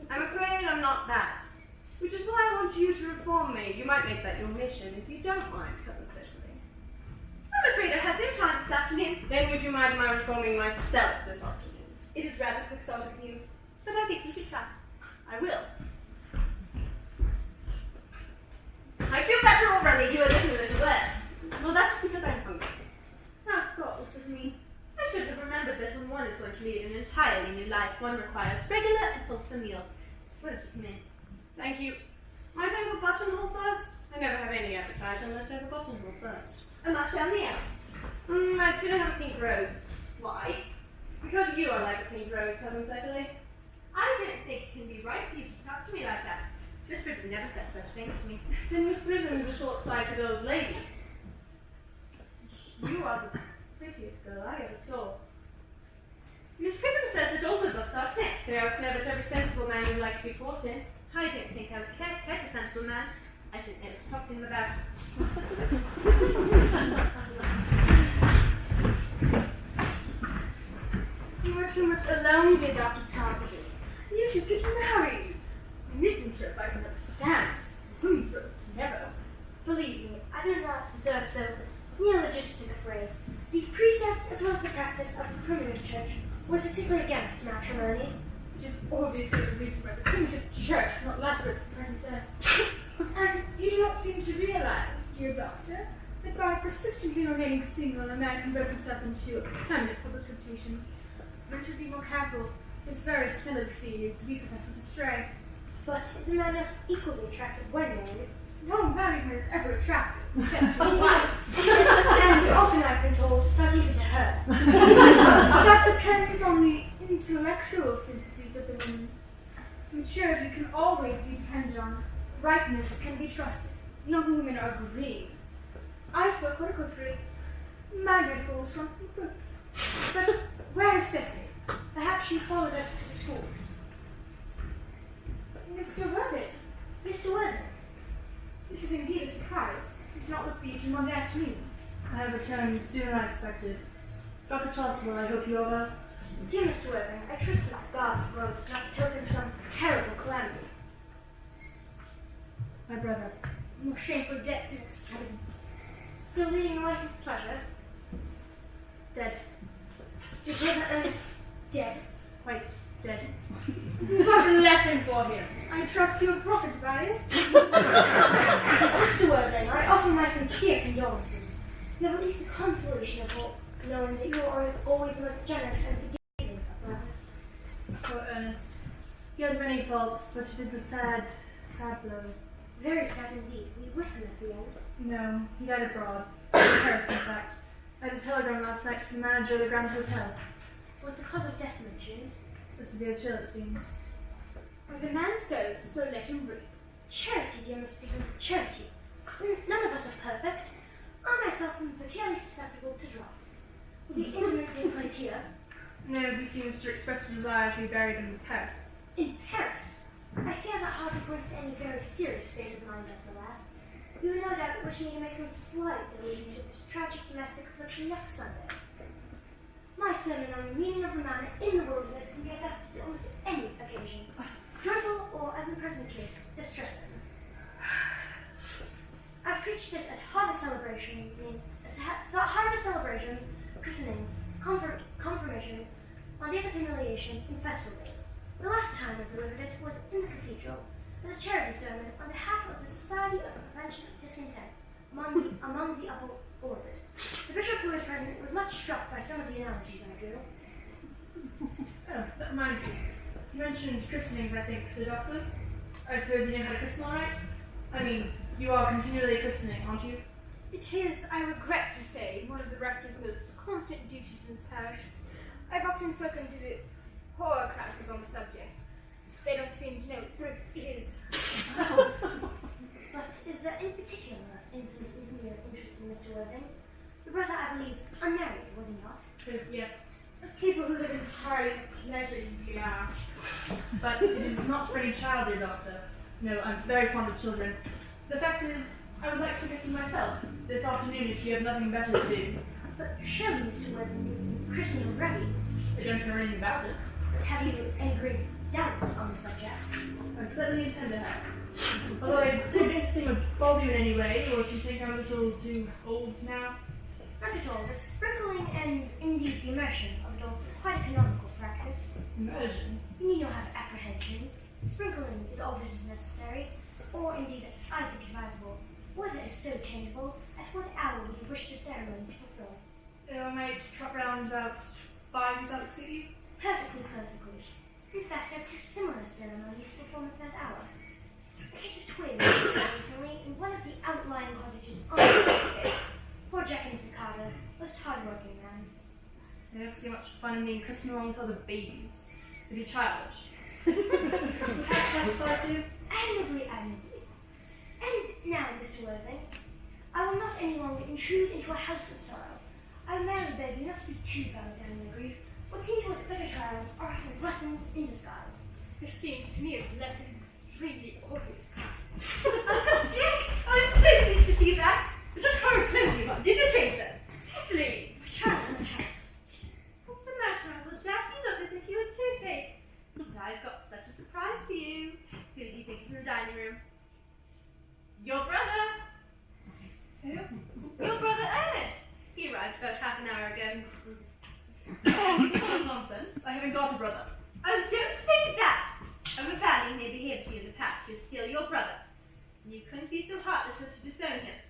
I'm afraid I'm not that. Which is why I want you to reform me. You might make that your mission if you don't mind, cousin Cecily. I'm afraid I have no time this afternoon. Then would you mind my reforming myself this afternoon? It is rather quixotic of you, but I think you should try. I will. I feel better already. You are looking a little worse. Well, that's because I'm hungry. How thoughtless of me. I should have remembered that when one is going to lead an entirely new life, one requires regular and wholesome meals. Why don't you come in? Thank you. Might I have a buttonhole first? I never have any appetite unless I have a buttonhole first. A marshmallow. I'd sooner have a pink rose. Why? Because you are like a pink rose, cousin Cecily. I don't think it can be right for you to talk to me like that. Miss Prism never said such things to me. Then Miss Prism is a short-sighted old lady. You are the prettiest girl I ever saw. Miss Prism says that all good looks are snip. They are snub at every sensible man who likes to be courted. in. I don't think I would care to catch a sensible man. I shouldn't know what to talk to him about. You are too much alone, dear Dr. Tarsidy. You should get married. A misanthrope I can understand. Humbug, never. Believe me, I do not deserve so neologistic a phrase. The precept as well as the practice of the primitive church was distinctly against matrimony. Which is obviously the reason why the primitive church is not lasted at the present day. And you do not seem to realize, dear doctor, that by persistently remaining single, a man can raise himself into a permanent public reputation. But to be more careful, this very celibacy leads weak professors astray. But is a man not equally attractive when married? No married man is ever attractive, except to his wife. And often I've been told, not even to her. That depends on the intellectual sympathies of the woman. Maturity can always be depended on. Ripeness can be trusted. Young women are green. I spoke horticulture. Magnet falls from fruits. But where is Cecily? Perhaps she followed us to the schools. Mr. Worthing. Mr. Wilde, This is indeed a surprise. It's not with you to Monday afternoon. I have returned sooner than I expected. Dr. Chasuble, I hope you are well. dear Mr. Worthing, I trust this God of road does not token some terrible calamity. My brother. More shameful debts and extravagance. Still leading a life of pleasure. Dead. Your brother Ernest dead. Quite dead. What a lesson for him. I trust you have profited by it. Mr. Worthing, I offer my sincere condolences. You have at least the consolation of hope, knowing that you are always the most generous and forgiving of brothers. Poor Ernest. He had many faults, but it is a sad, sad blow. Very sad indeed. Were you with him at the end? No, he died abroad. In Paris, in fact. I had a telegram last night from the manager of the Grand Hotel. Was the cause of death mentioned? A severe chill, it seems. As a man sows, so let him reap. Charity, dear Miss Prison, charity. None of us are perfect. I myself am peculiarly susceptible to drugs. Will the interment take place here? No, he seems to express a desire to be buried in Paris. In Paris? I fear that hardly points to any very serious state of mind at the last. You will no doubt wish me to make some slight allusion to this tragic domestic affliction next Sunday. My sermon on the meaning of the man in the wilderness can be adapted to almost any occasion, joyful or, as in the present case, distressing. I preached it at harvest celebrations, christenings, confirmations, on days of humiliation, and festival days. The last time I delivered it was in the cathedral as a charity sermon on behalf of the Society of the Prevention of Discontent among the upper orders. The bishop who was present was much struck by some of the analogies I drew. Oh, that reminds me. You mentioned christenings, I think, to the doctor. I suppose you know how to christen all right? I mean, you are continually christening, aren't you? It is, I regret to say, one of the rector's most constant duties in this parish. I've often spoken to the poorer classes on the subject. They don't seem to know what thrift is. But is there any particular infant in whom you are interested in, Mr. Worthing? Your brother, I believe, unmarried, was he not? Yes. People who live entirely for pleasure, yeah. But it is not for any child, dear doctor. No, I'm very fond of children. The fact is, I would like to christen myself this afternoon if you have nothing better to do. But surely, Mr. Worthing, you've been christened already. I don't know anything about it. But have you any grave doubts on the subject? I certainly intend to have. Although I don't think anything would bother you in any way, or if you think I'm a little too old now. Not at all. The sprinkling and indeed the immersion of adults is quite a canonical practice. Immersion? You need not have apprehensions. Sprinkling is all that is necessary, or indeed, I think advisable. Weather is so changeable. At what hour would you wish the ceremony to fulfill? I might trot round about 5 without suit you. Perfectly. In fact, I have two similar ceremonies to perform at that hour. A case of twins recently in one of the outlying cottages on the estate. Poor Jack and Cicada, most hard-working man. I don't see much fun in being christened along with other babies. If you're childish. Perhaps that's do. Admirably. And now, Mr. Worthing, I will not any longer intrude into a house of sorrow. I merely beg you not to be too bound down in your grief. What seem to us bitter trials are often blessings in disguise. This seems to me a lesson extremely obvious. Jack, I'm so pleased to see you back. Such horrid clothes you've got. Did you change them? Cecily! My child. What's the matter, Uncle Jack? You look as if you had toothache. And I've got such a surprise for you. Who do you think is in the dining room? Your brother. Who? Your brother Ernest. He arrived about half an hour ago. Nonsense. I haven't got a brother. Oh, don't say that! A rebellion may behave to you in the past to steal your brother. You couldn't be so heartless as to disown him.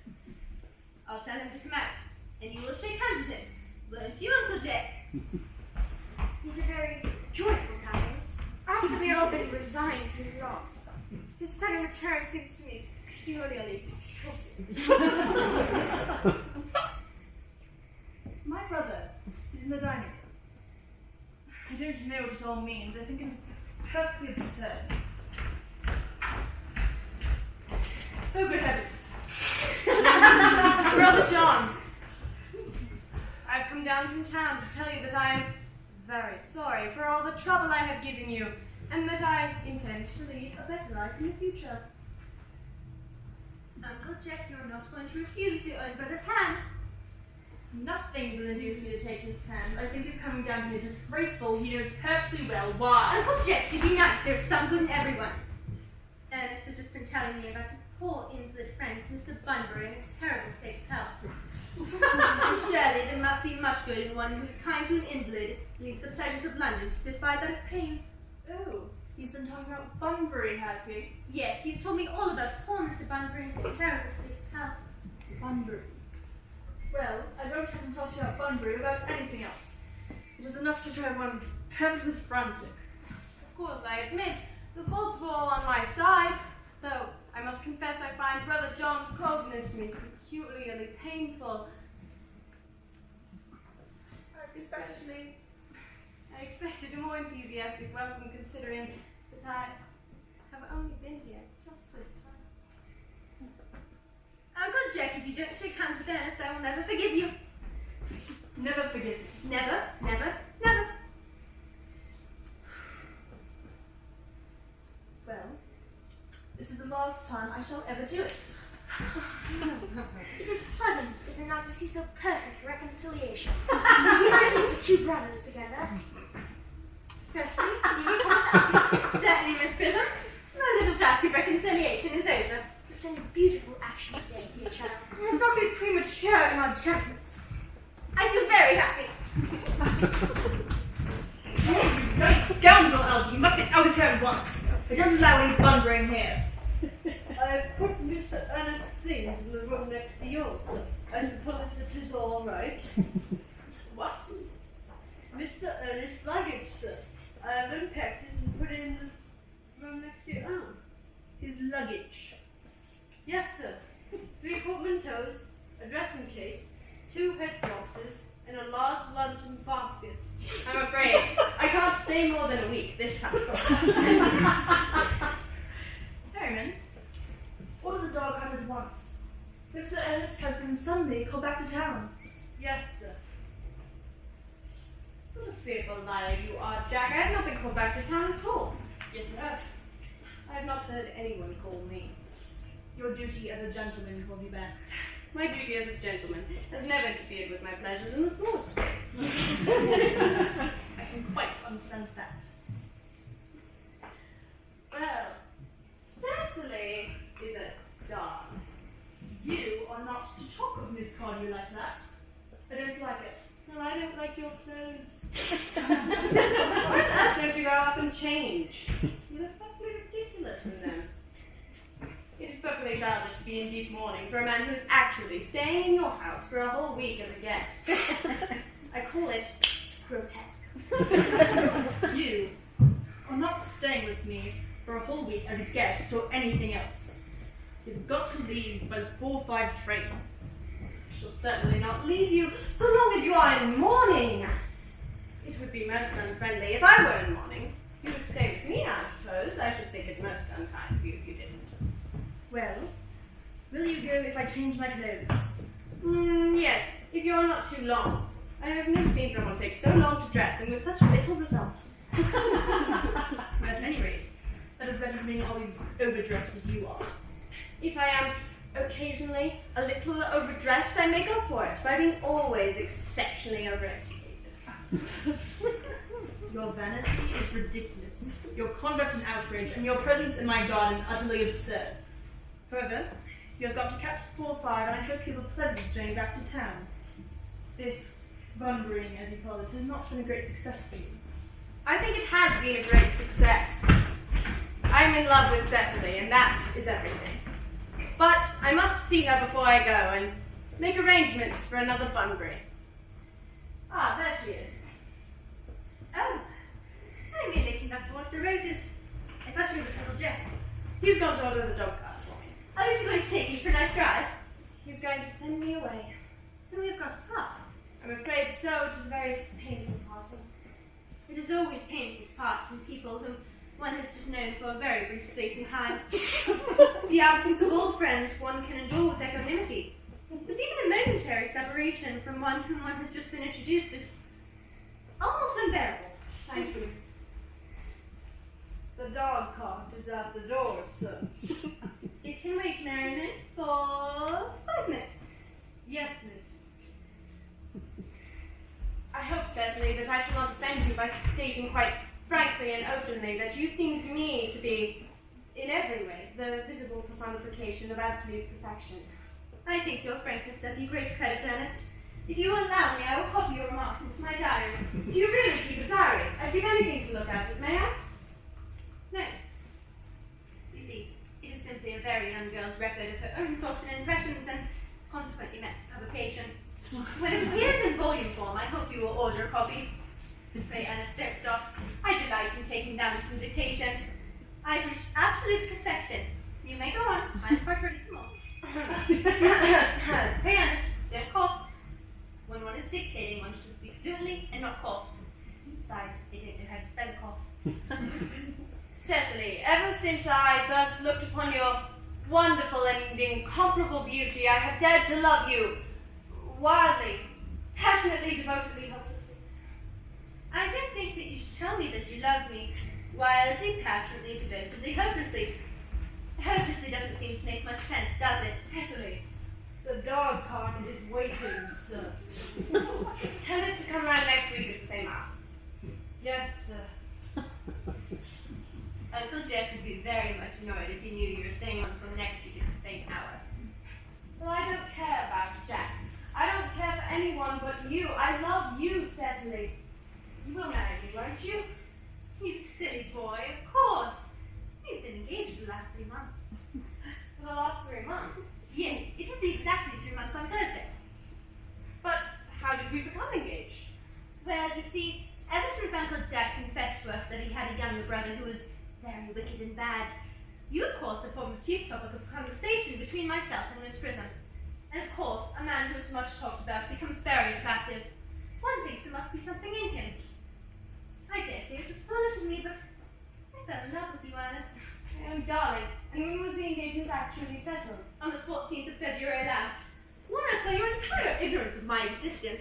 I'll tell him to come out, and you will shake hands with him. Won't you, Uncle Jack? He's a very joyful tidings. After we are already resigned to his loss, his sudden return seems to me peculiarly distressing. My brother is in the dining room. I don't know what it all means. I think it is perfectly absurd. Oh, good heavens. Brother John, I've come down from town to tell you that I am very sorry for all the trouble I have given you, and that I intend to lead a better life in the future. Uncle Jack, you're not going to refuse your own brother's hand. Nothing will induce me to take his hand. I think it's coming down here disgraceful. He knows perfectly well why. Uncle Jack, to be nice, there's some good in everyone. Ernest has just been telling me about his poor invalid friend, Mr. Bunbury, and his terrible state of health. And surely there must be much good in one who is kind to an invalid, leaves the pleasures of London to sit by that of pain. Oh, he's been talking about Bunbury, has he? Yes, he's told me all about poor Mr. Bunbury and his terrible state of health. Bunbury. Well, I won't have him talk about Bunbury about anything else. It is enough to drive one perfectly frantic. Of course, I admit, the faults were all on my side, though I must confess I find Brother John's coldness to me peculiarly painful. Especially, I expected a more enthusiastic welcome considering that I have only been here just this time. Uncle Jack, if you don't shake hands with Ernest, I will never forgive you. Never forgive me. Never, never, never. Well, this is the last time I shall ever do it. It is pleasant, is it not, to see so perfect reconciliation? Uniting the two brothers together. Cecily, you will come? Certainly, Miss Prism. My little task of reconciliation is over. You've done a beautiful action today, dear child. Let's not be premature in our judgments. I feel very happy. That scoundrel, Algy, you must get out of here at once. I don't allow any Bunbury here. I put Mr. Ernest's things in the room next to yours. I suppose that is all right. What? Mr. Ernest's luggage, sir. I have unpacked it and put it in the room next to your own. His luggage. Yes, sir. 3 portmanteaus, a dressing case, 2 head boxes, and a large luncheon basket. I'm afraid I can't stay more than a week this time. Harriman, order the dog out at once. Mr. Ernest has been suddenly called back to town. Yes, sir. What a fearful liar you are, Jack. I have not been called back to town at all. Yes, you have. I have not heard anyone call me. Your duty as a gentleman calls you back. My duty as a gentleman has never interfered with my pleasures in the smallest way. I can quite understand that. Well, Cecily is a darling. You are not to talk of Miss Cardew like that. I don't like it. Well, I don't like your clothes. Why on earth don't you go up and change? You look perfectly ridiculous in them. It is perfectly childish to be in deep mourning for a man who is actually staying in your house for a whole week as a guest. I call it grotesque. You are not staying with me for a whole week as a guest or anything else. You've got to leave by the 4:05 train. I shall certainly not leave you so long as you are in mourning. It would be most unfriendly if I were in mourning. You would stay with me, I suppose. I should think it most unkind of you if you didn't. Well, will you go if I change my clothes? Yes, if you're not too long. I have never seen someone take so long to dress and with such little result. At any rate, that is better than being always overdressed as you are. If I am occasionally a little overdressed, I make up for it by being always exceptionally overeducated. Your vanity is ridiculous. Your conduct an outrage, and your presence in my garden utterly absurd. However, you have got to catch the 4:05, and I hope you have a pleasant journey back to town. This Bunburying, as you call it, has not been a great success for you. I think it has been a great success. I'm in love with Cecily, and that is everything. But I must see her before I go, and make arrangements for another Bunbury. Ah, there she is. Oh, I merely came back to watch the roses. I thought you were with Uncle Jeff. He's gone to order the dog cart for me. Oh, is he going to take me for a nice drive? He's going to send me away. Then we've got a car. I'm afraid so. It is a very painful parting. It is always painful to part from people whom one has just known for a very brief space in time. The absence of old friends one can endure with equanimity. But even a momentary separation from one whom one has just been introduced is almost unbearable. Thank you. The dog cart is at the door, sir. It can wait, Merriman, for 5 minutes. Yes, miss. I hope, Cecily, that I shall not offend you by stating quite frankly and openly that you seem to me to be, in every way, the visible personification of absolute perfection. I think your frankness does you great credit, Ernest. If you will allow me, I will copy your remarks into my diary. Do you really keep a diary? I'd give anything to look at it, may I? No. You see, it is simply a very young girl's record of her own thoughts and impressions and consequently meant for publication. When it appears in volume form, I hope you will order a copy. Pray, Ernest, don't stop. I delight in taking down from dictation. I've reached absolute perfection. You may go on. I'm quite ready for more. Pray, Ernest, don't cough. When one is dictating, one should speak fluently and not cough. Besides, they don't know how to spell cough. Cecily, ever since I first looked upon your wonderful and incomparable beauty, I have dared to love you wildly, passionately, devotedly, hopelessly. I don't think that you should tell me that you love me wildly, passionately, devotedly, hopelessly. Hopelessly doesn't seem to make much sense, does it? Cecily, The dog cart is waiting, sir. tell it to come round next week at the same hour. Yes, sir. Uncle Jeff would be very much annoyed if he knew you were staying on until next week at the same hour. Well, I don't care about Jack. I don't care for anyone but you. I love you, Cecily. You will marry me, won't you? You silly boy, of course. We've been engaged for the last 3 months. For the last 3 months. Yes, it will be exactly 3 months on Thursday. But how did we become engaged? Well, you see, ever since Uncle Jack confessed to us that he had a younger brother who was very wicked and bad, you, of course, have formed the chief topic of conversation between myself and Miss Prism. And, of course, a man who is much talked about becomes very attractive. One thinks there must be something in him. I dare say it was foolish of me, but I fell in love with you, Ernest. Oh, darling. And when was the engagement actually settled? On the 14th of February last. Warned by your entire ignorance of my existence,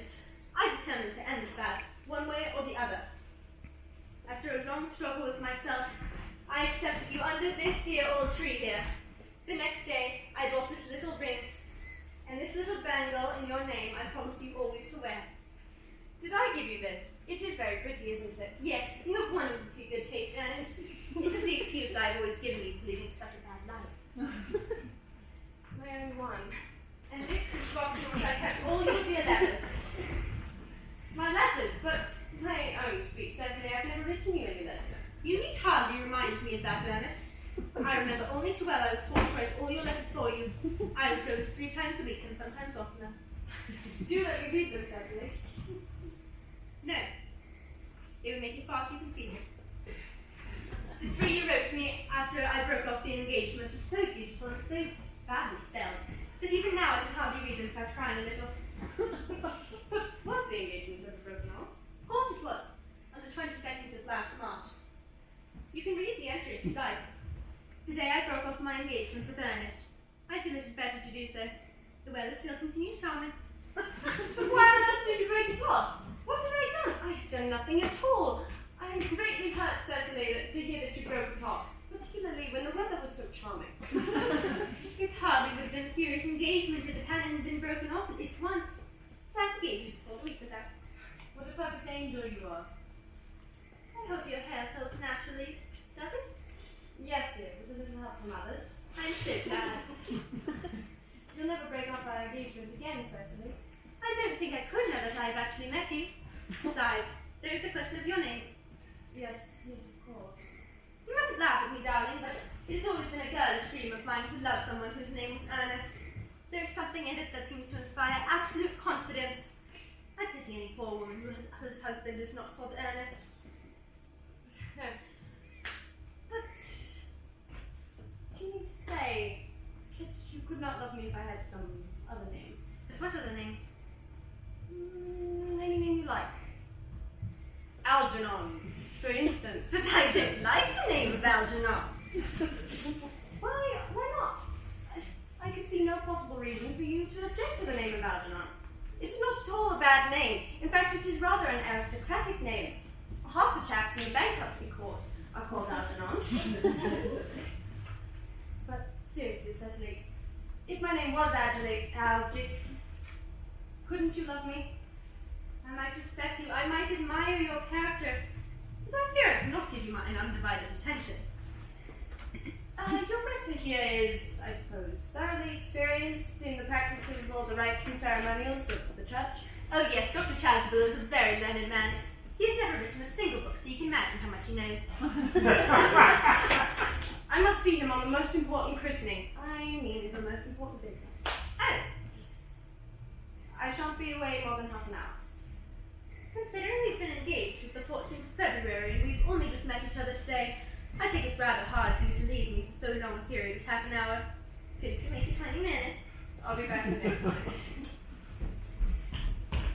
I determined to end that, one way or the other. After a long struggle with myself, I accepted you under this dear old tree here. The next day, I bought this little ring, and this little bangle in your name I promised you always to wear. Did I give you this? It is very pretty, isn't it? Yes, you have wonderfully good taste, Ernest. This is the excuse I've always given you for leading such a bad life. My only one. And this is the box in which I kept all your dear letters. My letters? But my own sweet Cecily, I've never written you any letters. You need hardly remind me of that, Ernest. I remember only too well I was forced to write all your letters for you. I would close 3 times a week and sometimes oftener. Do let me read them, Cecily. No. It would make you far too conceited. The 3 you wrote me after I broke off the engagement were so beautiful and so badly spelled that even now I can hardly read them without crying a little. Was the engagement ever broken off? Of course it was, on the 22nd of last March. You can read the entry if you like. Today I broke off my engagement with Ernest. I feel it is better to do so. The weather still continues charming. But why on earth did you break it off? What have I done? I have done nothing at all. I am greatly hurt, Cecily, to hear that you broke it off, particularly when the weather was so charming. It hardly would have been a serious engagement if it hadn't been broken off at least once. But I forgave you before the week was out. What a perfect angel you are. I hope your hair curls naturally, does it? Yes, dear, with a little help from others. I'm so glad. You'll never break off our engagement again, Cecily. I don't think I could now that I've actually met you. Besides, there is the question of your name. Yes, yes, of course. You mustn't laugh at me, darling, but it has always been a girlish dream of mine to love someone whose name was Earnest. There's something in it that seems to inspire absolute confidence. I pity any poor woman whose husband is not called Earnest. But do you mean to say that you could not love me if I had some other name? What other name? Any name you like. Algernon, for instance. But I don't like the name of Algernon. Why not? I could see no possible reason for you to object to the name of Algernon. It's not at all a bad name. In fact, it is rather an aristocratic name. Half the chaps in the bankruptcy court are called Algernon. But seriously, Cecily, if my name was Algy, couldn't you love me? I might respect you. I might admire your character. But I fear I cannot give you my undivided attention. Your rector here is, I suppose, thoroughly experienced in the practice of all the rites and ceremonials of the church. Oh yes, Dr. Chasable is a very learned man. He's never written a single book, so you can imagine how much he knows. I must see him on the most important christening. I mean, the most important business. Oh, I shan't be away more than half an hour. considering we've been engaged since the 14th of February and we've only just met each other today, I think it's rather hard for you to leave me for so long a period as half an hour. Couldn't you make it 20 minutes? I'll be back in the next one.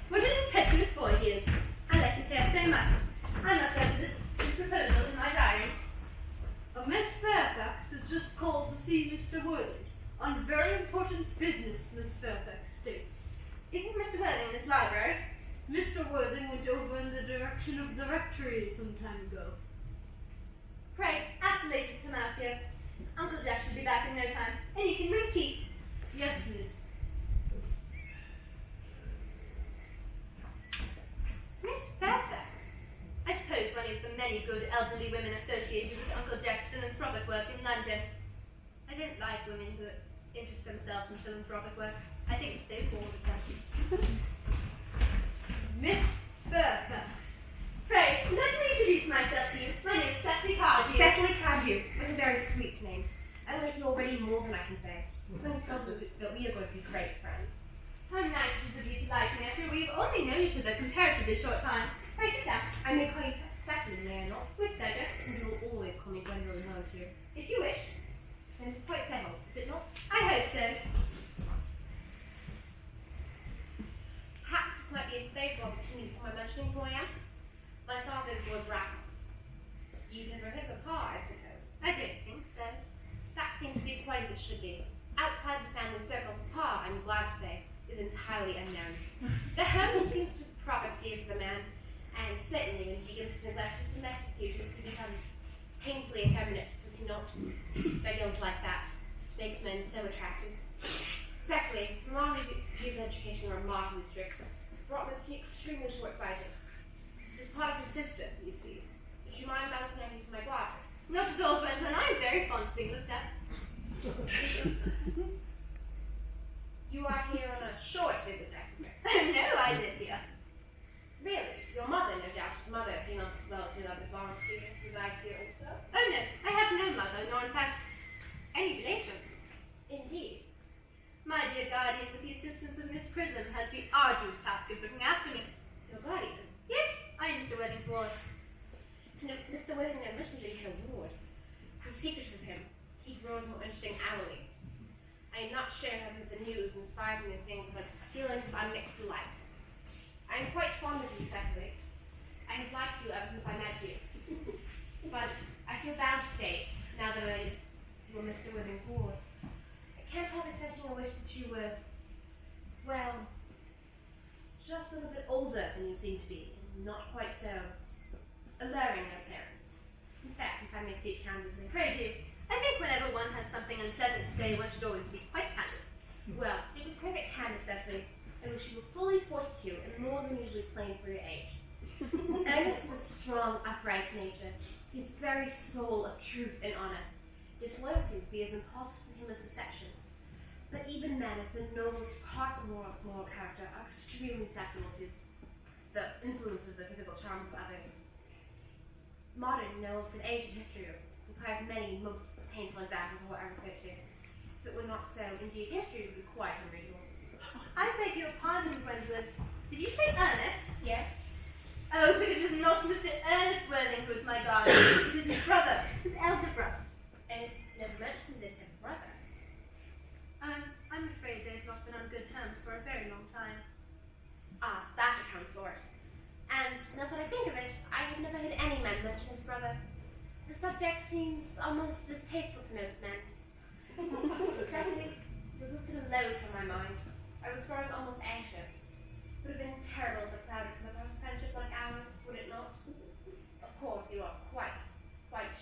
What an impetuous boy he is. I like his hair so much. I must enter this proposal in my diary. Miss Fairfax has just called to see Mr. Wilde on very important business, Miss Fairfax states. Isn't Mr. Worthing in his library? Mr. Worthing went over in the direction of the rectory some time ago. Pray, ask the lady to come out here. Uncle Jack should be back in no time, and you can bring tea. Yes, miss. Miss Fairfax? I suppose one of the many good elderly women associated with Uncle Jack's philanthropic work in London. I don't like women who interest themselves in philanthropic work. I think it's so forward of them. Miss Fairfax. Pray, let me introduce myself to you. My name is Cecily Cardew. Cecily Cardew. What a very sweet name. I like you already more than I can say. Something tells me that we are going to be great friends. How nice it is of you to like me after we've only known each other comparatively short time. Pray sit down. I may call you Cecily, may I not? With pleasure. And you will always call me Gwendolyn, won't you? If you wish. Then it's quite settled, is it not? I hope so. Perhaps this might be a favourable opportunity for my mentioning who I am. My father is Lord Bracknell. You've never heard of Pa, I suppose. I don't think so. That seems to be quite as it should be. Outside the family circle, Pa, I'm glad to say, is entirely unknown. The home seems to the proper steer for the man, and certainly when he begins to neglect his domestic duties, he becomes painfully effeminate, does he not? I don't like that. This makes men so attractive. Cecily, Molly's education remarkably strict, brought me to be extremely short-sighted. It's part of his sister, you see. Would you mind balancing me for my glasses? Not at all, Gwendolyn. I'm very fond of being looked at. You are here on a short visit, I suppose. Oh no, I live here. Really? Your mother, no doubt, some other female relative of the foreign students resides here also? Oh no, I have no mother, nor in fact any relations. Indeed. My dear guardian, with the assistance of Miss Prism, has the arduous task of looking after me. Your guardian? Yes, I am Mr. Worthing's ward. No, Mr. William must be her ward. The secret of him, he grows more interesting hourly. I am not sure whether the news inspires me with things like feelings of unmixed delight. I am quite fond of you, Cecily. I have liked you ever since I met you. But I feel bound to state, now that you are Mr. William's ward. I can't help expressing a wish that you were, well, just a little bit older than you seem to be, and not quite so alluring in appearance. In fact, if I may speak candidly. Pray do. I think whenever one has something unpleasant to say, one should always be quite candid. Well, to be perfect candid, Cecily, I wish you were fully 42 and more than usually plain for your age. Earnest is a strong, upright nature, his very soul of truth and honor. Disloyalty would be as impulsive to him as deception. But even men of the noblest possible moral character are extremely susceptible to the influence of the physical charms of others. Modern knows that age and history supplies many most painful examples of what I refer to. If it were not so, indeed, history would be quite unreadable. I beg your pardon, Gwendolyn. Did you say Ernest? Yes? Oh, but it is not Mr. Ernest Worthing who is my guardian. It is his brother, his elder brother. And never mentioned that her brother. I'm afraid they've not been on good terms for a very long time. Ah, that accounts for it. And now that I think of it, I have never heard any man mention his brother. The subject seems almost distasteful to most men. Cecily, it was a load from my mind. I was growing almost anxious. It would have been terrible if a cloud had come upon a friendship like ours, would it not? Of course, you are quite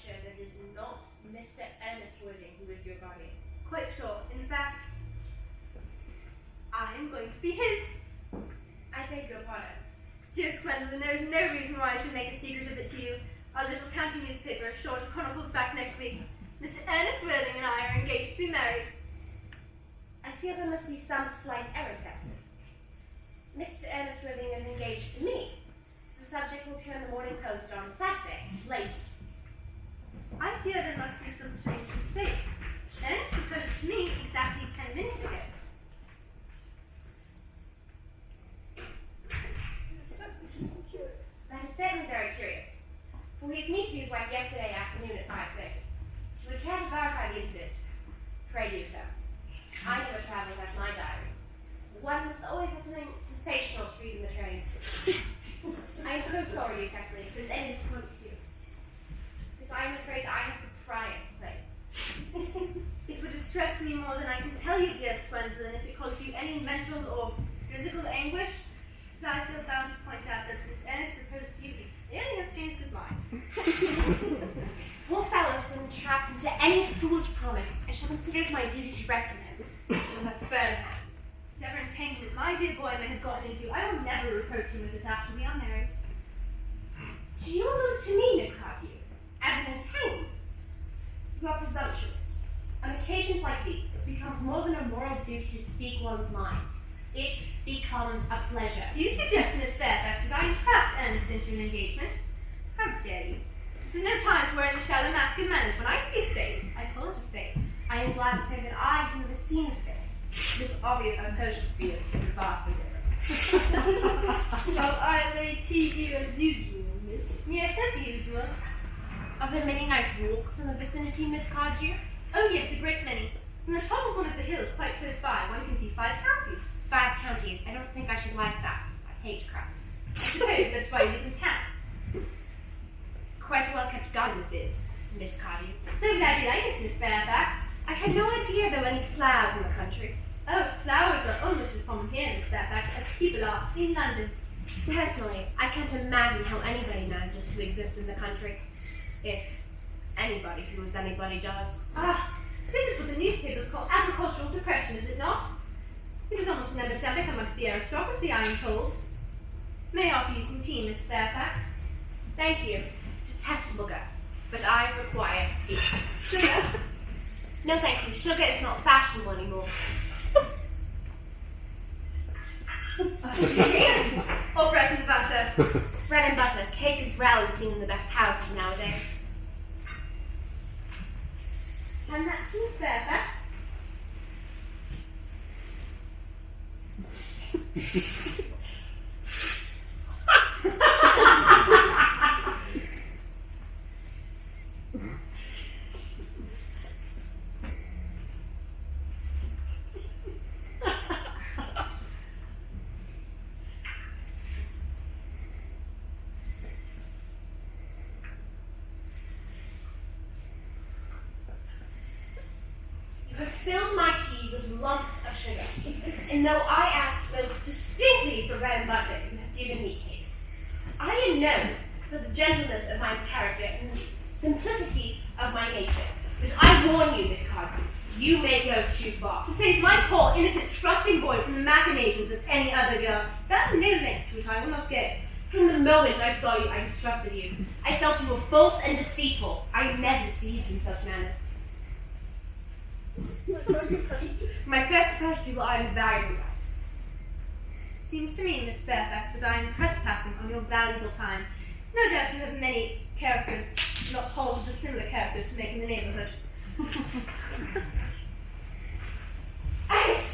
sure that it is not Mr. Ernest Worthing who is your guardian. Quite sure. In fact, I am going to be his. I beg your pardon. Dearest Gwendolyn, there is no reason why I should make a secret of it to you. Our little county newspaper is sure to chronicle the fact next week. Mr. Ernest Worthing and I are engaged to be married. I feel there must be some slight error, Cecily. Mr. Ernest Worthing is engaged to me. The subject will appear in the Morning Post on Saturday, late. I fear there must be some strange mistake. Ernest proposed to me exactly 10 minutes ago. That is certainly very curious, for he was meeting his wife yesterday afternoon at 5:30. If you would care to verify the incident, pray do so. I never travel without my diary. One must always have something sensational to read in the train. I am so sorry, Cecily, if there's any disappointment to you. Because I am afraid I have to cry at the play. It would distress me more than I can tell you, dearest Gwendolyn, if it caused you any mental or physical anguish. But I feel bound to point out that since Ernest proposed to you, he only has changed his mind. Poor fellow has been trapped into any foolish promise. I shall consider it my duty to rescue him with a firm hand. Whatever entanglement my dear boy may have gotten into, I will never reproach him with it after we are married. Do you allude to me, Miss Cardew, as an entanglement? You are presumptuous. On occasions like these, it becomes more than a moral duty to speak one's mind. It becomes a pleasure. Do you suggest, Miss Fairfax, that I entrapped Ernest into an engagement? How dare you? This is no time for wearing the shallow masculine manners. When I see a spade, I call it a spade. I am glad to say that I have never seen a spade. It is obvious our social spheres are vastly different. Shall I lay tea you as usual, miss? Yes, as usual. Are there many nice walks in the vicinity, Miss Cardew? Oh yes, a great many. From the top of one of the hills quite close by, one can see 5 counties. 5 counties. I don't think I should like that. I hate crowds. I suppose that's why you live in town. Quite a well-kept garden this is, Miss Cardew. So glad you like it, Miss Fairfax. I had no idea there were any flowers in the country. Oh, flowers are almost as common here, Miss Fairfax, as people are in London. Personally, I can't imagine how anybody manages to exist in the country. If anybody who is anybody does. Ah, this is what the newspapers call agricultural depression, is it not? It is almost an epidemic amongst the aristocracy, I am told. May I offer you some tea, Miss Fairfax? Thank you. Detestable girl. But I require tea. Sugar? No, thank you. Sugar is not fashionable anymore. Or bread and butter? Bread and butter. Cake is rarely seen in the best houses nowadays. And that to Miss Fairfax? You have filled my tea with lumps of sugar, and though I asked most distinctly for bread and butter, you have given me cake. I am known for the gentleness of my character and the simplicity of my nature, but I warn you, Miss Cardew, you may go too far. To save my poor, innocent, trusting boy from the machinations of any other girl, there are no lengths to which I will not go. From the moment I saw you, I distrusted you. I felt you were false and deceitful. I never deceived in such manners. My first impression of you, I am valuable. Seems to me, Miss Fairfax, that I am trespassing on your valuable time. No doubt you have many characters, not calls of a similar character to make in the neighbourhood.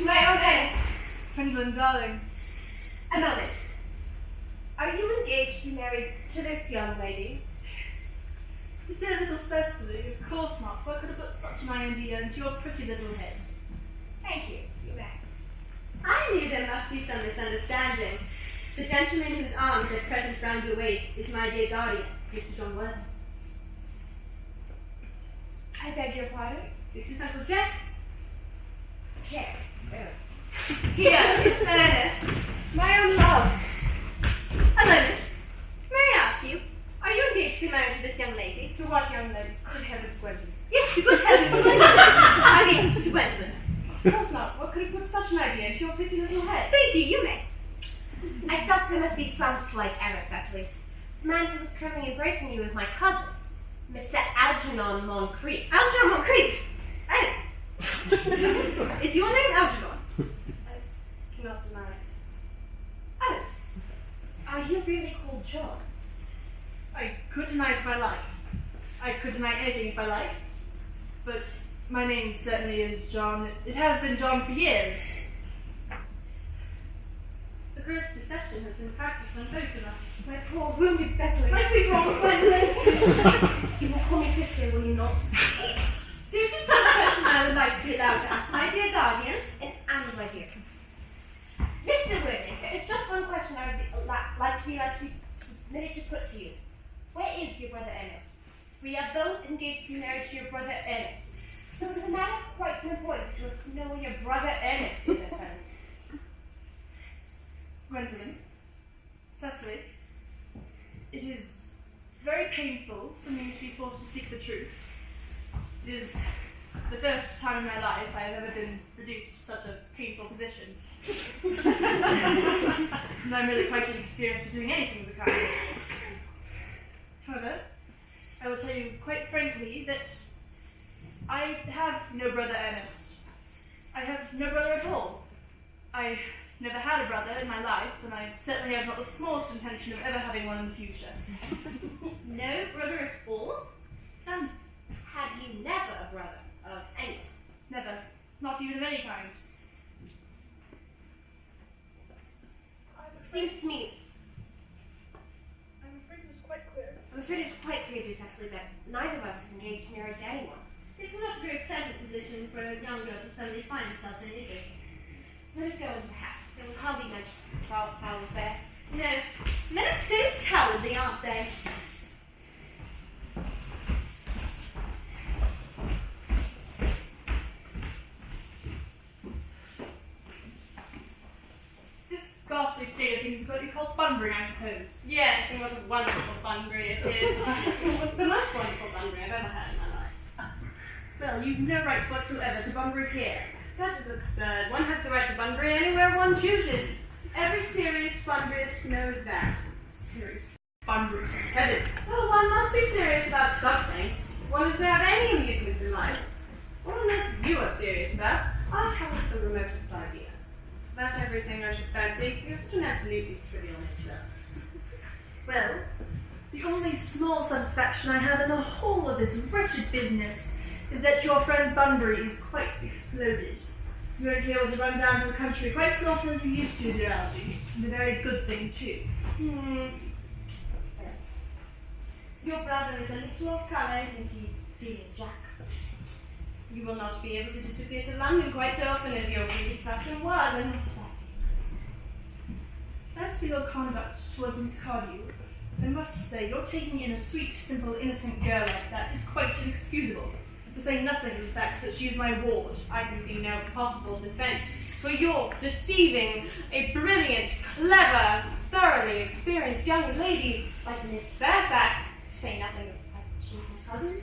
my own Ernest. Gwendolyn, darling. A moment. Are you engaged to be married to this young lady? You dear little Cecily, of course not. Why could I put such an idea into your pretty little head? Thank you. You may. I knew there must be some misunderstanding. The gentleman whose arm is at present round your waist is my dear guardian, Mr. John Wilde. I beg your pardon? This is Uncle Jack. Here. Here is Ernest. My own love. A moment. May I ask you, are you engaged to be married to this young lady? To what young lady? Good heavens, Gwendolyn. Yes, to good heavens, Gwendolyn. I mean, to Gwendolyn. Of course not. What could have put such an idea into your pretty little head? Thank you, you may. I felt there must be some slight error, Cecily. The man who was currently embracing you is my cousin, Mr. Algernon Moncrief. Algernon Moncrief. Oh. Is your name Algernon? I cannot deny it. Oh. Are you really called John? I could deny it if I liked. I could deny anything if I liked. But my name certainly is John. It has been John for years. The gross deception has been practiced on both of us. My poor wounded Cecily. My sweet wrong Gwendolyn. You will call me sister, will you not? This is one question I would like to be allowed to ask my dear guardian. And Anna, my dear. Mr. Whitney, it's just one question I would like to be permitted to put to you. Where is your brother Ernest? We are both engaged to be married to your brother Ernest. So it is a matter of quite some importance to us to know where your brother Ernest is at present. Gwendolyn, Cecily, it is very painful for me to be forced to speak the truth. It is the first time in my life I have ever been reduced to such a painful position. And I'm really quite inexperienced at doing anything of the kind. However, I will tell you quite frankly that I have no brother Ernest. I have no brother at all. I never had a brother in my life, and I certainly have not the smallest intention of ever having one in the future. No brother at all? None. Had you never a brother of anyone? Never. Not even of any kind. Seems to me, I'm afraid it's quite clear. I'm afraid it's quite clear to Cecily that neither of us is engaged to marry to anyone. It's not a very pleasant position for a young girl to suddenly find herself in, is it? Let us go in, perhaps. There will hardly be much powers there. No. Men are so cowardly, aren't they? This ghastly state of things is what you call bunbury, I suppose. Yes, and what a wonderful Bunbury it is. The most wonderful Bunbury I've ever had in my life. Well, you've no right whatsoever to Bunbury here. That is absurd. One has the right to Bunbury anywhere one chooses. Every serious Bunburyist knows that. Serious Bunbury. Heavens. So one must be serious about something. One is to have any amusement in life. What on earth you are serious about, I haven't the remotest idea. That's everything I should fancy. You're such an absolutely trivial nature. Well, the only small satisfaction I have in the whole of this wretched business is that your friend Bunbury is quite exploded. You won't be able to run down to the country quite so often as you used to, dear Algie. And a very good thing, too. Your brother is a little off colour, isn't he, dear Jack? You will not be able to disappear to London quite so often as your really custom was, and not that. As for your conduct towards Miss Cardew, I must say your taking in a sweet, simple, innocent girl like that is quite inexcusable. To say nothing of the fact that she is my ward. I can see no possible defense for your deceiving a brilliant, clever, thoroughly experienced young lady like Miss Fairfax, to say nothing of she's my cousin.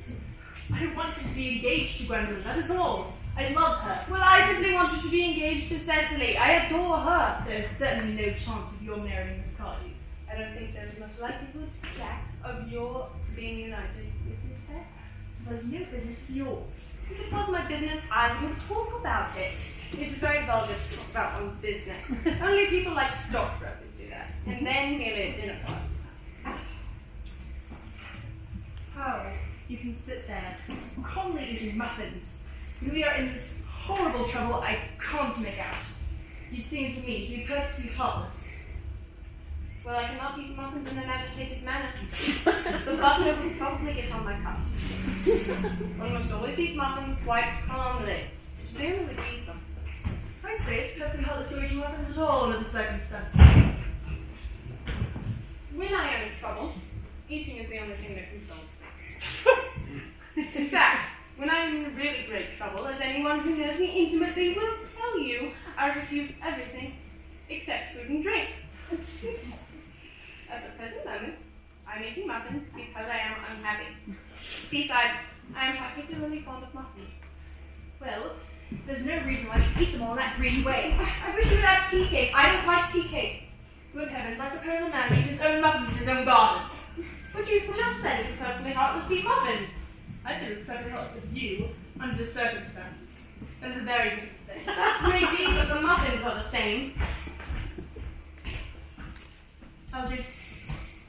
I wanted to be engaged to Gwendolyn, that is all. I love her. Well, I simply wanted to be engaged to Cecily. I adore her. There's certainly no chance of your marrying Miss Cardew. I don't think there is much likelihood, Jack, of your being united with Miss Fairfax. There's no business of yours. If it was my business, I would talk about it. It's very vulgar to talk about one's business. Only people like stockbrokers do that. And then nearly a dinner party. How you can sit there, calmly eating muffins, when we are in this horrible trouble I can't make out. You seem to me to be perfectly harmless. Well, I cannot eat muffins in an agitated manner. The butter will probably get on my cuffs. One must always eat muffins quite calmly. It's the only way to eat them. I say it's perfectly heartless to eat muffins at all under the circumstances. When I am in trouble, eating is the only thing that can solve it. In fact, when I am in really great trouble, as anyone who knows me intimately will tell you, I refuse everything except food and drink. At the present moment, I'm eating muffins because I am unhappy. Besides, I am particularly fond of muffins. Well, there's no reason why I should eat them all in that greedy way. I wish you would have tea cake. I don't like tea cake. Good heavens, I suppose a man eats his own muffins in his own garden. But you just said it was perfectly heartless to eat muffins. I said it was perfectly heartless of you under the circumstances. That's a very different thing. That may be, but the muffins are the same. Algy,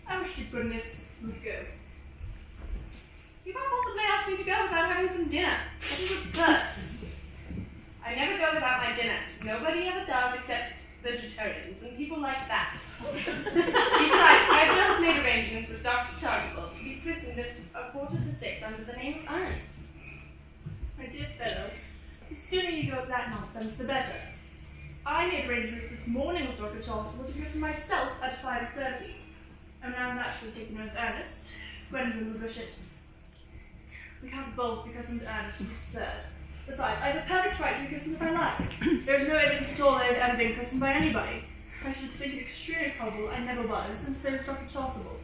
I wish to goodness would go. You can't possibly ask me to go without having some dinner. That is absurd. I never go without my dinner. Nobody ever does except vegetarians and people like that. Besides, I have just made arrangements with Dr. Chartwell to be christened at 5:45 under the name of Earnest. My dear fellow, the sooner you go with that nonsense, the better. I made arrangements this morning with Dr. Charleston to christen myself at 5:30. And now I'm actually taking with Ernest. Gwendolyn will wish it. We can't both be christened Ernest, it's absurd. Besides, I have a perfect right to be christened if I like. There's no evidence at all that I've ever been christened by anybody. I should think it extremely probable I never was, and so is Dr. Chasuble.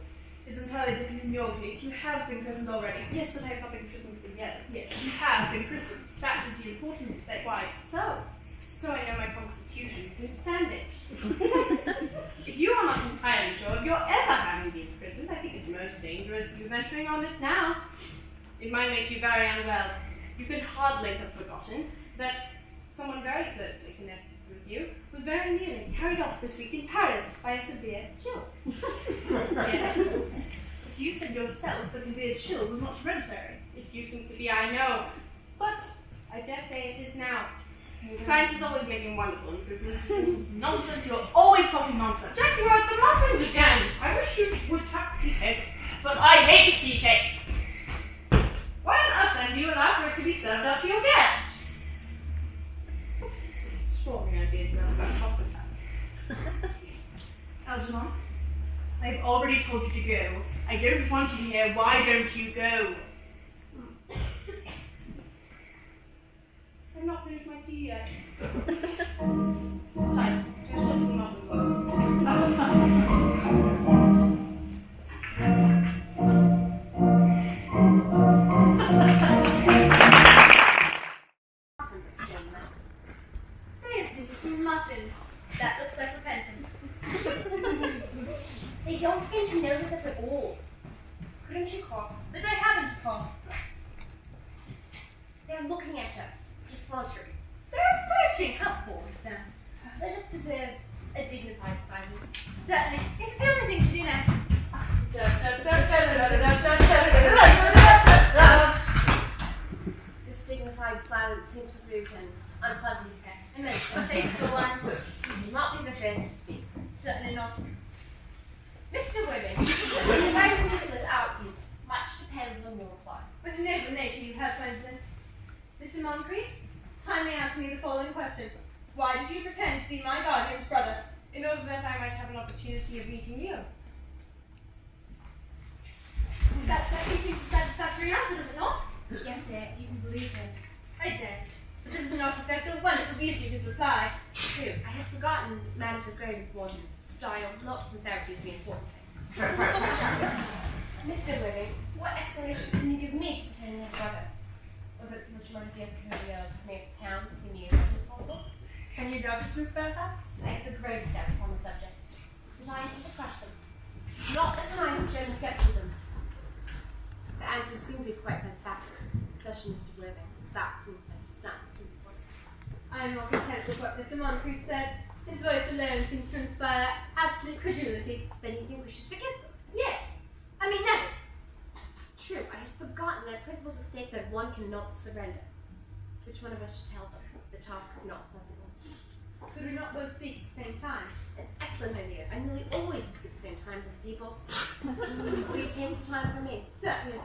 It's entirely different in your case. You have been christened already. Yes, but I have not been christened for years. Yes, you have been christened. That is the important thing. Why so? So I know my constitution can stand it. If you are not entirely sure of your ever having been christened, I think it's most dangerous you venturing on it now. It might make you very unwell. You could hardly have forgotten that someone very closely connected with you was very nearly carried off this week in Paris by a severe chill. Yes. But you said yourself the severe chill was not hereditary. It used to be, I know, but I dare say it is now. Science is always making wonderful improvements. Nonsense, you're always talking nonsense. Just you at the muffins again. I wish you would have tea cake, but I hate tea cake. Why on earth then do you allow for it to be served up to your guests? Extraordinary ideas now about hospitality. Algernon, I've already told you to go. I don't want you to hear. Why don't you go? I've not finished my tea yet. Besides, you're still too muffin Muffins. That looks like repentance. They don't seem to notice us at all. Couldn't you cough? But I haven't coughed. They're looking at us, effrontery. They're approaching. How forward of them. Let us preserve a dignified silence. Certainly. It's the only thing to do now. This dignified silence seems to produce an unpleasant effect. And then a tasteful language. You will not be the first to speak. Certainly not. Mr. Wiggin, you're very particular out you. Much depends on your reply. With a noble nature you have, Gwendolyn. Mr. Moncrief, kindly answer me the following question. Why did you pretend to be my guardian's brother? in order that I might have an opportunity of meeting you. That certainly seems a satisfactory answer, does it not? Yes, sir, you can believe him. I don't. But this does not affect the wonderful beauty of his reply. True, I have forgotten matters of great importance. Style, not sincerity, is the important thing. Mr. Wiggin, what explanation can you give me for killing your brother? Was it so much more to be able to make the town to see me as much as possible? Can you doubt it, Miss Fairfax? I have the greatest doubts upon the subject. But I intend to crush them. Not that I have shown skepticism. The answers seem to be quite satisfactory, especially Mr. Worthing's. That seems like a stamp. I am not content with what Mr. Moncrief said. His voice alone seems to inspire absolute credulity. Then you think we should forgive them? Yes. I mean, never. True, I had forgotten that principles at stake that one cannot surrender. Which one of us should tell them? The task is not a pleasant one. Could we not both speak at the same time? An excellent idea. I nearly always speak at the same time with people. Will you take the time for me? Certainly.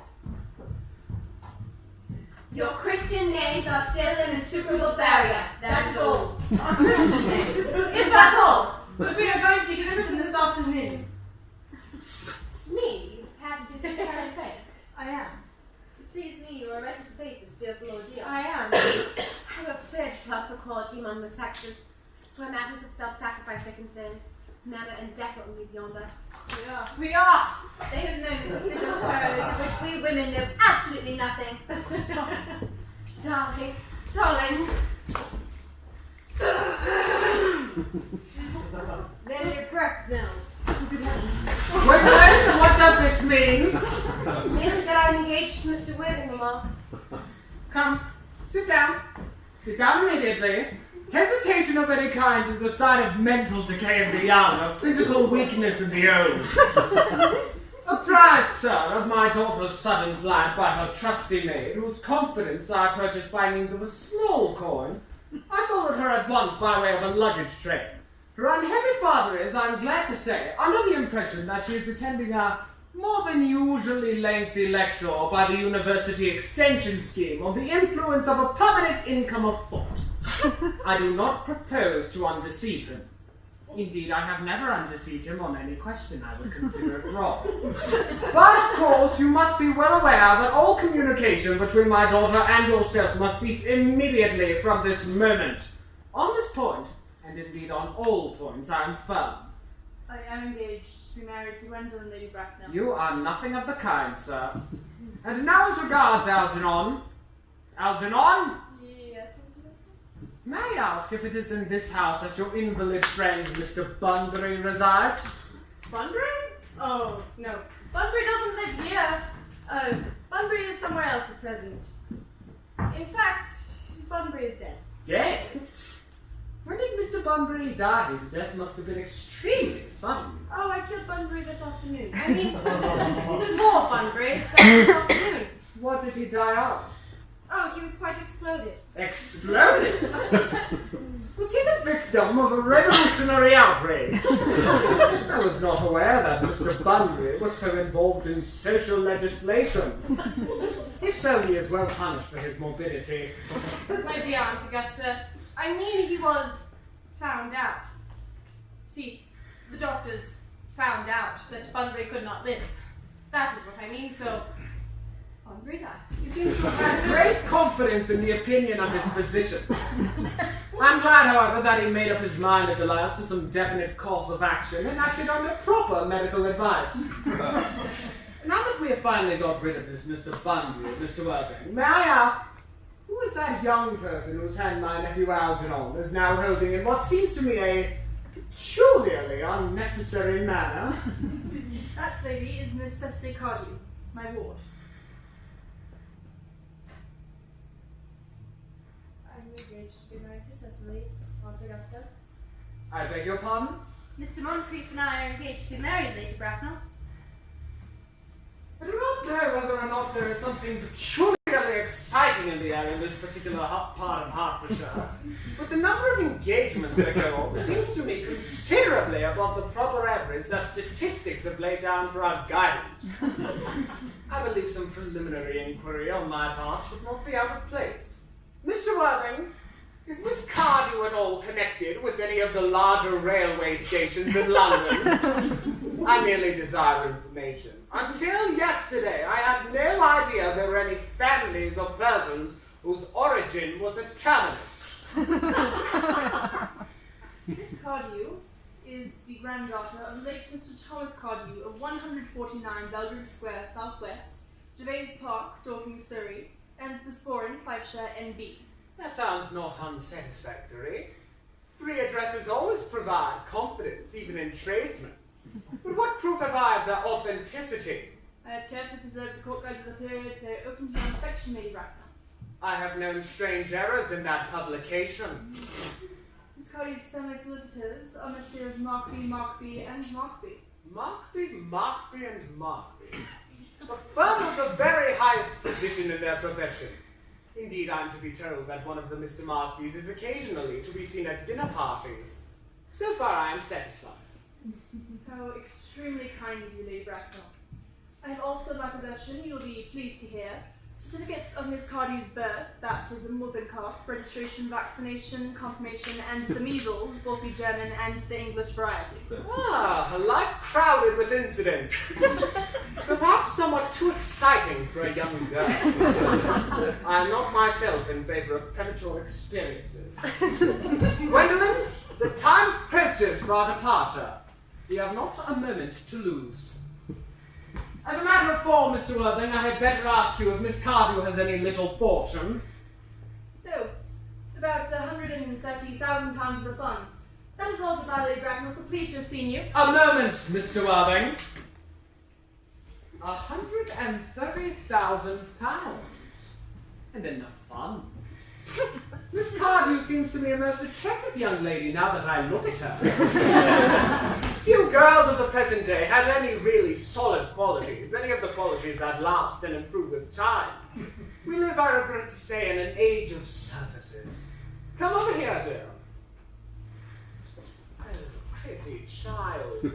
Your Christian names are still an insuperable barrier. That is all. Our Christian names. Is that all? But we are going to give this this afternoon. Me? You have to do this kind of thing. I am. To please me, you are ready to face this fearful ordeal. I am. How absurd to talk for quality among the sexes, where matters of self-sacrifice are concerned. Men are indefinitely beyond us. We are. They have known the physical courage of which we women know absolutely nothing. Darling, darling. Then your breath now. Women, what does this mean? Merely that I'm engaged to Mr. Worthing, Mamma. Come, sit down. Sit down immediately. Hesitation of any kind is a sign of mental decay in the young, of physical weakness in the old. Apprised, sir, of my daughter's sudden flight by her trusty maid, whose confidence I purchased by means of a small coin, I followed her at once by way of a luggage train. Her unhappy father is, I'm glad to say, under the impression that she is attending a more than usually lengthy lecture by the University Extension Scheme on the influence of a permanent income of thought. I do not propose to undeceive him. Indeed, I have never undeceived him on any question I would consider it wrong. But, of course, you must be well aware that all communication between my daughter and yourself must cease immediately from this moment. On this point, and indeed on all points, I am firm. I am engaged to be married to Wendell and Lady Bracknell. You are nothing of the kind, sir. And now as regards Algernon. Algernon? Yes, May I ask if it is in this house that your invalid friend, Mr. Bunbury, resides? Bunbury? Oh, no. Bunbury doesn't live here. Bunbury is somewhere else at present. In fact, Bunbury is dead. Dead? When did Mr. Bunbury die? His death must have been extremely sudden. Oh, I killed Bunbury this afternoon. I mean, more Bunbury this afternoon. What did he die of? Oh, he was quite exploded. Exploded? Was he the victim of a revolutionary outrage? I was not aware that Mr. Bunbury was so involved in social legislation. If so, he is well punished for his morbidity. My dear Aunt Augusta, I mean he was found out. See, the doctors found out that Bunbury could not live. That is what I mean, so Bunbury died. You seem to have had great confidence in the opinion of his physician. I'm glad, however, that he made up his mind at the last to some definite course of action and acted under proper medical advice. Now that we have finally got rid of this Mr. Bunbury, Mr. Worthing, may I ask, who is that young person whose hand my nephew Algernon is now holding in what seems to me a peculiarly unnecessary manner? That lady is Miss Cecily Cardew, my ward. I'm engaged to be married to Cecily, Aunt Augusta. I beg your pardon? Mr. Moncrief and I are engaged to be married, Lady Bracknell. I do not know whether or not there is something peculiarly exciting in the air in this particular part of Hertfordshire, but the number of engagements that go on seems to me considerably above the proper average that statistics have laid down for our guidance. I believe some preliminary inquiry on my part should not be out of place. Mr. Worthing, is Miss Cardew at all connected with any of the larger railway stations in London? I merely desire information. Until yesterday, I had no idea there were any families or persons whose origin was a terminus. Miss Cardew is the granddaughter of the late Mr. Thomas Cardew of 149 Belgrave Square, Southwest, Gervais Park, Dorking, Surrey, and the Sporran, Fifeshire, NB. That sounds not unsatisfactory. 3 addresses always provide confidence, even in tradesmen. But what proof have I of their authenticity? I have carefully preserved the court guides of the period. They are open to inspection, Lady Bracknell. I have known strange errors in that publication. Miss Cardew's family solicitors are Messrs. Markby, and Markby. Markby, and Markby. A firm of the very highest position in their profession. Indeed, I'm to be told that one of the Mr. Markbys is occasionally to be seen at dinner parties. So far, I am satisfied. Oh, extremely kind of you, Lady Bracknell. I have also in my possession, you will be pleased to hear, certificates of Miss Cardew's birth, baptism, whooping cough, registration, vaccination, confirmation, and the measles, both the German and the English variety. Ah, a life crowded with incident. Perhaps somewhat too exciting for a young girl. I am not myself in favor of premature experiences. Gwendolyn, the time approaches for our departure. We have not a moment to lose. As a matter of form, Mr. Worthing, I had better ask you if Miss Cardew has any little fortune. No, about £130,000 of the funds. That is all goodbye, Lady Bracknell, so pleased to have seen you. A moment, Mr. Worthing. £130,000. And in the fun. Miss Cardew seems to me a most attractive young lady now that I look at her. Few girls of the present day have any really solid qualities, any of the qualities that last and improve with time. We live, I regret to say, in an age of surfaces. Come over here, dear. Oh, pretty child.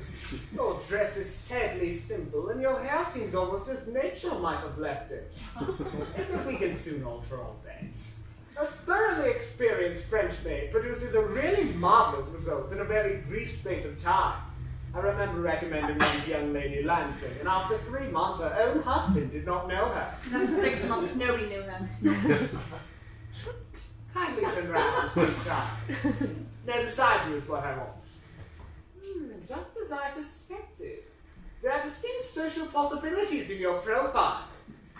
Your dress is sadly simple, and your hair seems almost as nature might have left it. But we can soon alter all that. A thoroughly experienced French maid produces a really marvelous result in a very brief space of time. I remember recommending one to young Lady Lansing, and after 3 months her own husband did not know her. After 6 months, nobody knew her. Kindly turn round, sweet child. There's a side view is what I want. Just as I suspected. There are distinct social possibilities in your profile.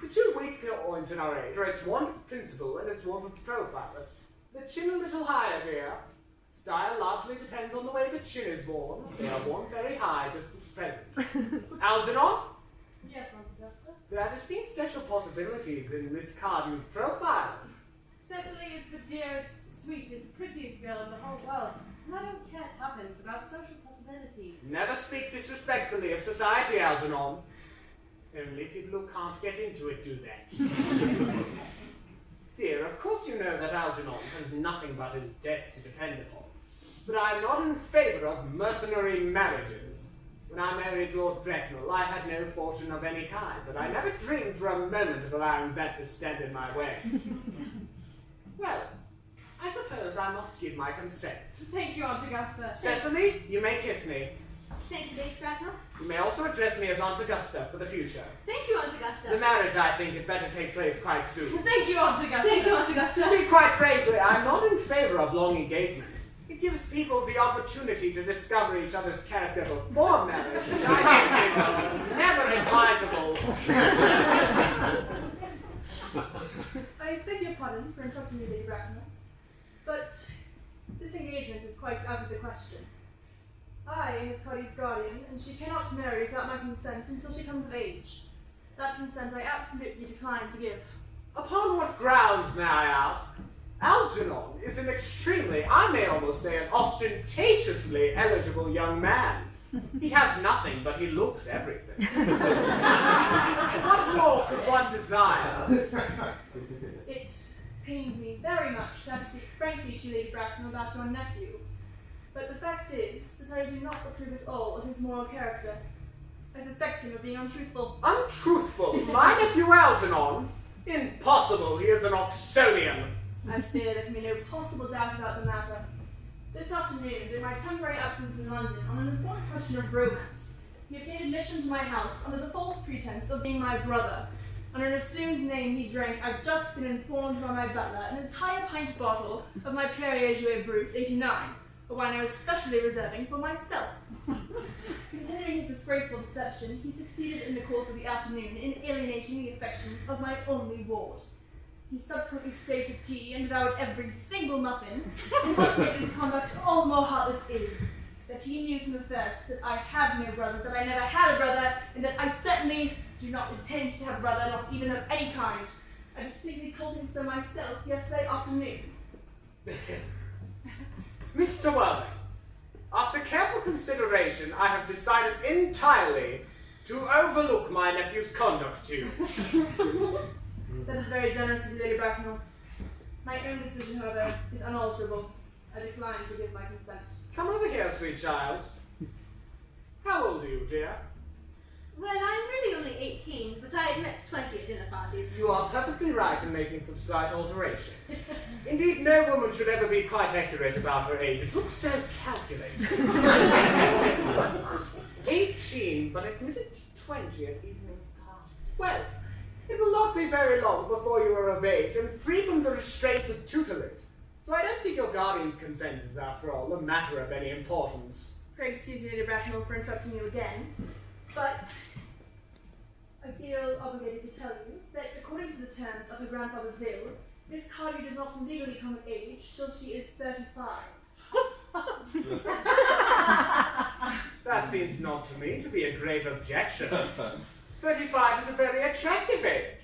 The two weak points in our age are its want of principle and its want of profile. The chin a little higher, dear. Style largely depends on the way the chin is worn. They are worn very high just as present. Algernon? Yes, Aunt Augusta. There are distinct social possibilities in Miss Cardew's profile. Cecily is the dearest, sweetest, prettiest girl in the whole world, and I don't care tuppence about social possibilities. Never speak disrespectfully of society, Algernon. Only people who can't get into it do that. Dear, of course you know that Algernon has nothing but his debts to depend upon. But I am not in favour of mercenary marriages. When I married Lord Bracknell, I had no fortune of any kind, but I never dreamed for a moment of allowing that to stand in my way. Well, I suppose I must give my consent. Thank you, Aunt Augusta. Cecily, you may kiss me. Thank you, Lady Bracknell. You may also address me as Aunt Augusta for the future. Thank you, Aunt Augusta. The marriage, I think, had better take place quite soon. Thank you, Aunt Augusta. Thank you, Aunt Augusta. To be quite frankly, I'm not in favour of long engagements. It gives people the opportunity to discover each other's character before marriage, which I think is never advisable. I beg your pardon for interrupting you, Lady Bracknell, but this engagement is quite out of the question. I am Miss Cardew's guardian, and she cannot marry without my consent until she comes of age. That consent I absolutely decline to give. Upon what grounds, may I ask? Algernon is an extremely, I may almost say an ostentatiously eligible young man. He has nothing, but he looks everything. What more could one desire? It pains me very much to have to speak frankly to Lady Bracknell about your nephew, but the fact is that I do not approve at all of his moral character. I suspect him of being untruthful. Untruthful? My nephew Algernon? Impossible, he is an Oxonian. I fear there can be no possible doubt about the matter. This afternoon, during my temporary absence in London on an important question of romance, he obtained admission to my house under the false pretense of being my brother. Under an assumed name he drank, I've just been informed by my butler, an entire pint bottle of my Perrier Jouet Brut 89, a wine I was specially reserving for myself. Continuing his disgraceful deception, he succeeded in the course of the afternoon in alienating the affections of my only ward. He subsequently stayed to tea and devoured every single muffin, and what makes his conduct all the more heartless is that he knew from the first that I have no brother, that I never had a brother, and that I certainly do not intend to have a brother, not even of any kind. I distinctly told him so myself yesterday afternoon. Mr. Worthing, after careful consideration, I have decided entirely to overlook my nephew's conduct to you. That is very generous of you, Lady Bracknell. My own decision, however, is unalterable. I decline to give my consent. Come over here, sweet child. How old are you, dear? Well, I'm really only 18, but I admit 20 at dinner parties. You are perfectly right in making some slight alteration. Indeed, no woman should ever be quite accurate about her age. It looks so calculated. 18, but admitted to 20 at evening parties. Well, it will not be very long before you are of age and free from the restraints of tutelage. So I don't think your guardian's consent is, after all, a matter of any importance. Pray excuse me, Lady Bracknell, for interrupting you again, but I feel obligated to tell you that according to the terms of her grandfather's will, Miss Cardew does not legally come of age till she is 35. That seems not to me to be a grave objection. 35 is a very attractive age.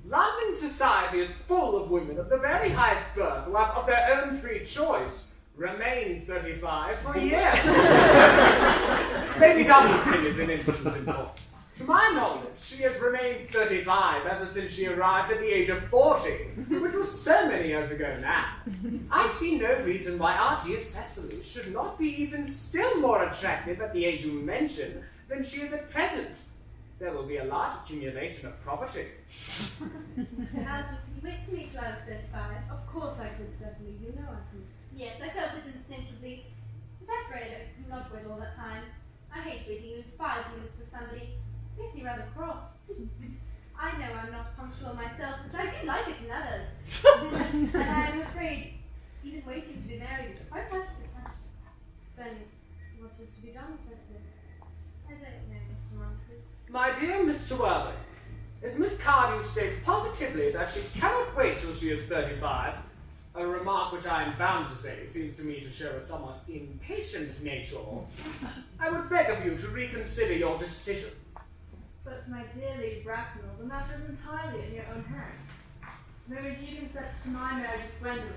London society is full of women of the very highest birth who have, of their own free choice, remained 35 for a year. Lady Dublington is an instance in point. To my knowledge, she has remained 35 ever since she arrived at the age of 40, which was so many years ago now. I see no reason why our dear Cecily should not be even still more attractive at the age you mention than she is at present. There will be a large accumulation of property. Algernon, could you wait for me till I was 35? Of course I could, Cecily. You know I could. Yes, I felt it instinctively, but I'm afraid I could not wait all that time. I hate waiting even 5 minutes for somebody. It makes me rather cross. I know I'm not punctual myself, but I do like it in others. And I'm afraid even waiting to be married is quite out of the question. Then what is to be done, Cecily? I don't know, Mr. Moncrief. My dear Mr. Worthing, as Miss Cardew states positively that she cannot wait till she is 35, a remark which I am bound to say seems to me to show a somewhat impatient nature, I would beg of you to reconsider your decision. But, my dear Lady Bracknell, the matter is entirely in your own hands. The moment you consent to my marriage with Gwendolen,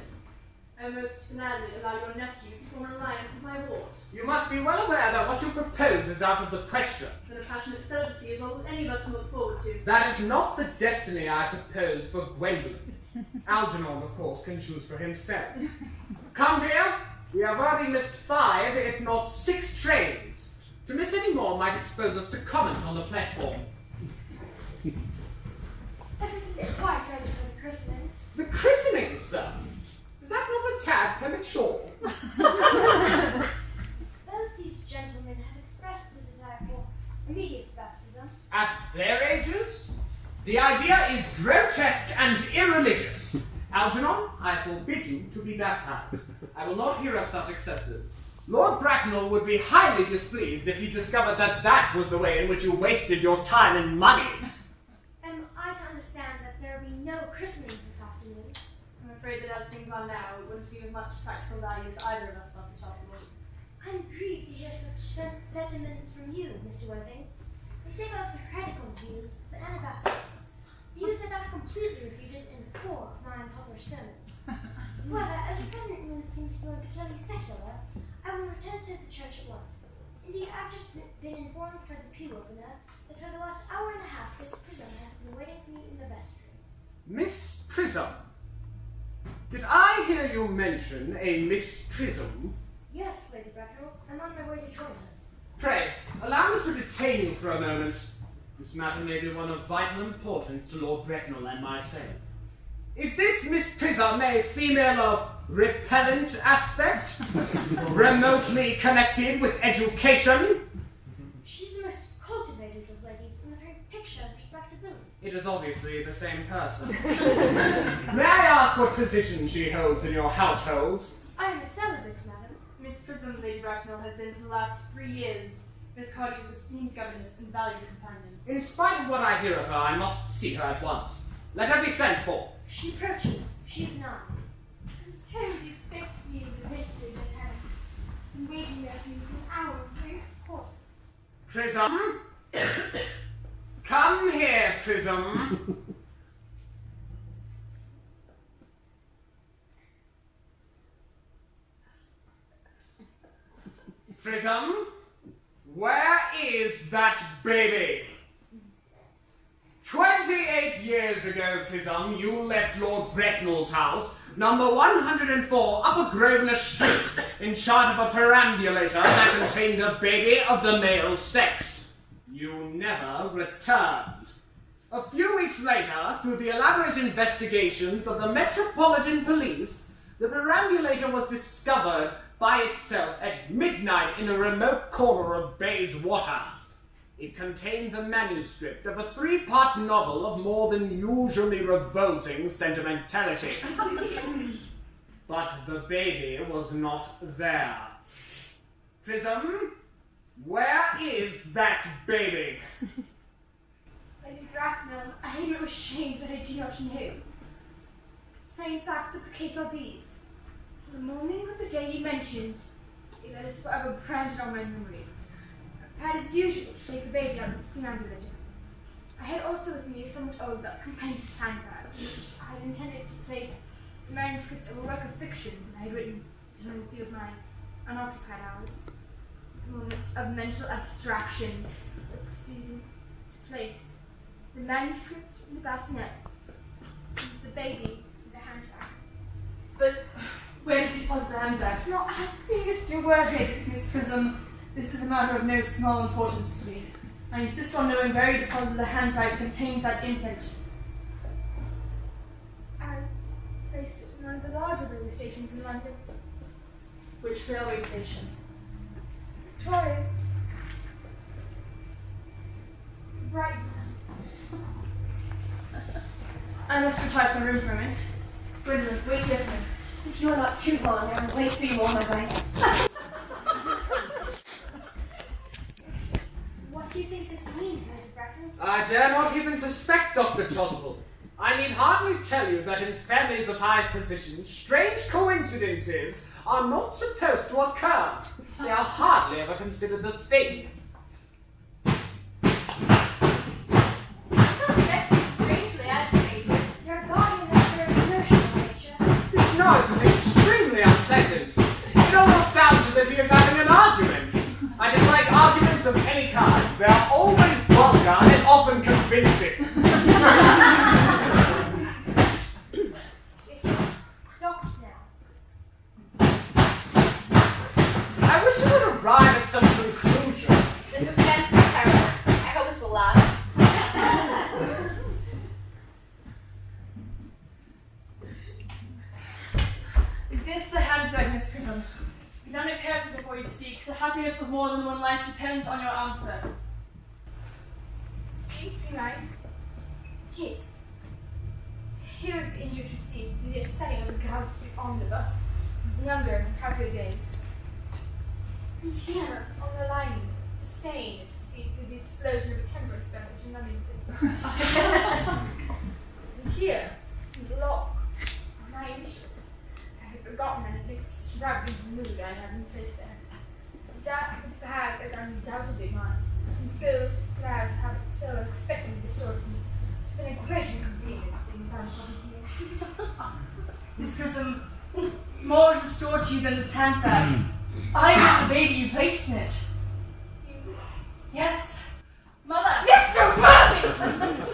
I most gladly allow your nephew to form an alliance with my ward. You must be well aware that what you propose is out of the question. That a passionate celibacy is all that any of us can look forward to. That is not the destiny I propose for Gwendolen. Algernon, of course, can choose for himself. Come, dear, we have already missed 5, if not 6 trains. To miss any more might expose us to comment on the platform. Everything is quite ready for the christenings. The christening, sir? Is that not a tad premature? Both these gentlemen have expressed a desire for immediate baptism. At their ages? The idea is grotesque and irreligious. Algernon, I forbid you to be baptized. I will not hear of such excesses. Lord Bracknell would be highly displeased if he discovered that that was the way in which you wasted your time and money. Am I to understand that there will be no christenings this afternoon? I'm afraid that as things are now, it wouldn't be of much practical value to either of us, Dr. Chasuble. I'm grieved to hear such sentiments from you, Mr. Worthing. They say about the heretical views of the Anabaptists, views that I've completely refuted in 4 of my unpublished sermons. However, as your present mood seems to be purely secular, I will return to the church at once. Indeed, I've just been informed by the pew opener that for the last hour and a half this prisoner has been waiting for me in the vestry. Miss Prism? Did I hear you mention a Miss Prism? Yes, Lady Bracknell, I'm on my way to join her. Pray, allow me to detain you for a moment. This matter may be one of vital importance to Lord Bracknell and myself. Is this Miss Prism a female of repellent aspect? Remotely connected with education? She's the most cultivated of ladies and the very picture of respectability. It is obviously the same person. May I ask what position she holds in your household? I am a celibate, madam. Miss Prism, Lady Bracknell, has been for the last 3 years Miss Cardew's esteemed governess and valued companion. In spite of what I hear of her, I must see her at once. Let her be sent for. She approaches. She is 9. I told you expect me in the vestry that had been waiting there for you for an hour in 3 quarters. Prism? Come here, Prism. Prism? Where is that baby? 28 years ago, Prism, you left Lord Bracknell's house, number 104, Upper Grosvenor Street, in charge of a perambulator that contained a baby of the male sex. You never returned. A few weeks later, through the elaborate investigations of the Metropolitan Police, the perambulator was discovered by itself at midnight in a remote corner of Bayswater. It contained the manuscript of a 3-part novel of more than usually revolting sentimentality. But the baby was not there. Prism, where is that baby? Lady Bracknell, I am ashamed that I do not know. Plain facts of the case are these. The morning of the day you mentioned, that is forever branded on my memory, I had as usual to take the baby out of its perambulator. I had also with me a somewhat old but compendious handbag, in which I had intended to place the manuscript of a work of fiction that I had written during a few of my unoccupied hours. A moment of mental abstraction that proceeded to place the manuscript in the bassinet, and the baby in the handbag. But where did you deposit the handbag? Do not ask me, Mr. Worthy. Miss Prism, this is a matter of no small importance to me. I insist on knowing where you deposited the handbag that contained that infant. I placed it in one of the larger railway stations in London. Which railway station? Victoria. Brighton. I must retire to my room for a minute. Gwendolyn, wait here for me. If you are not too long, I will wait for you all my life. What do you think this means, Lady Bracknell? I dare not even suspect, Dr. Chasuble. I need hardly tell you that in families of high position, strange coincidences are not supposed to occur. They are hardly ever considered a thing. That's strangely aggravating. Your guardian is very emotional nature. This noise is extremely unpleasant. It almost sounds as if he is having an argument. I dislike arguments of any kind. They are always vulgar and often convincing. It is stopped now. I wish you would arrive at some conclusion. The suspense is terrible. I hope it will last. Is this the handbag, Miss Prism? Examine it carefully before you speak. The happiness of more than one life depends on your answer. Seems to be right. Yes. Here is the injured received in the setting of the Gow Street omnibus, younger in a couple of days. And here, on the lining, sustained if received through the explosion of a temperance beverage in London. And here, in the lock, are my initials. I had forgotten that in an extravagant mood I had them placed there. The bag is undoubtedly mine. I'm so glad to have it so unexpectedly restored to me. It's been a great inconvenience being found here. Miss Prism, more is restored to you than this handbag. I was the baby you placed in it. Yes. Mother! Mr. Worthy!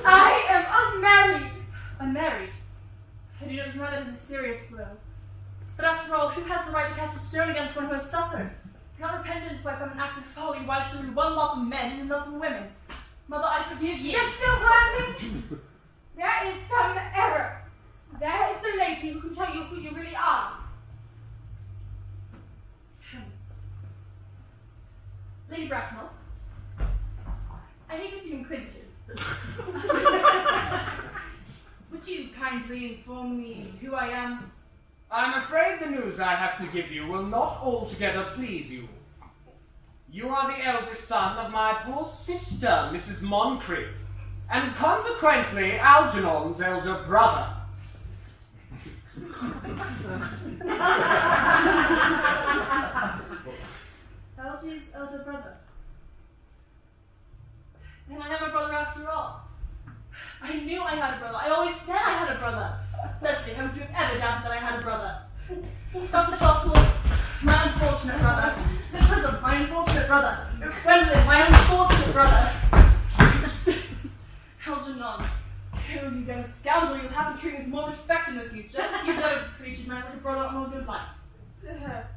I am unmarried! Unmarried. I do not deny that is a serious blow. But after all, who has the right to cast a stone against one who has suffered? Cannot repentance wipe out an act of folly why should there be one love for men and another for women? Mother, I forgive you. Mr. Worthy! There is some error. There is the lady who can tell you who you really are. Lady Bracknell, I hate to seem inquisitive, but would you kindly inform me who I am? I'm afraid the news I have to give you will not altogether please you. You are the eldest son of my poor sister, Mrs. Moncrief, and consequently Algernon's elder brother. Algy's elder brother. Then I have a brother after all. I knew I had a brother. I always said I had a brother. Cecily, how would you have ever doubted that I had a brother? Dr. Chasuble, my unfortunate brother. Miss Prism, my unfortunate brother. Gwendolyn, my unfortunate brother. Algernon, you young scoundrel, you'll have to treat me with more respect in the future. You know, treated man like a brother on all good life.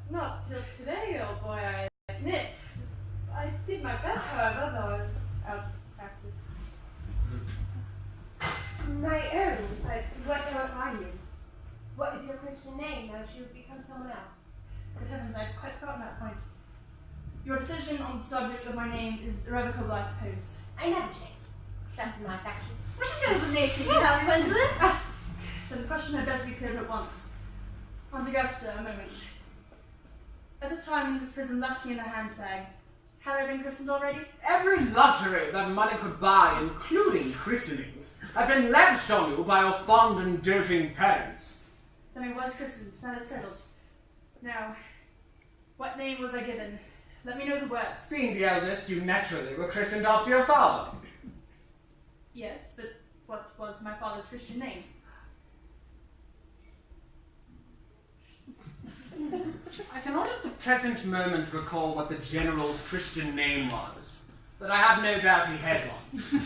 Not till today, old boy, I admit. I did my best, however, though I was out of practice. My own? What are you? What is your Christian name? Now she would become someone else. Good heavens, I'd quite forgotten that point. Your decision on the subject of my name is irrevocable, I suppose. I never change, except in my affections. What a noble nation you have, Gwendolyn. Then the question had better be cleared at once. Aunt Augusta, a moment. At the time when this prison left me in a handbag, had I been christened already? Every luxury that money could buy, including christenings, had been lavished on you by your fond and doting parents. Then I was christened, that is settled. Now, what name was I given? Let me know the worst. Being the eldest, you naturally were christened after your father. Yes, but what was my father's Christian name? I cannot at the present moment recall what the general's Christian name was, but I have no doubt he had one.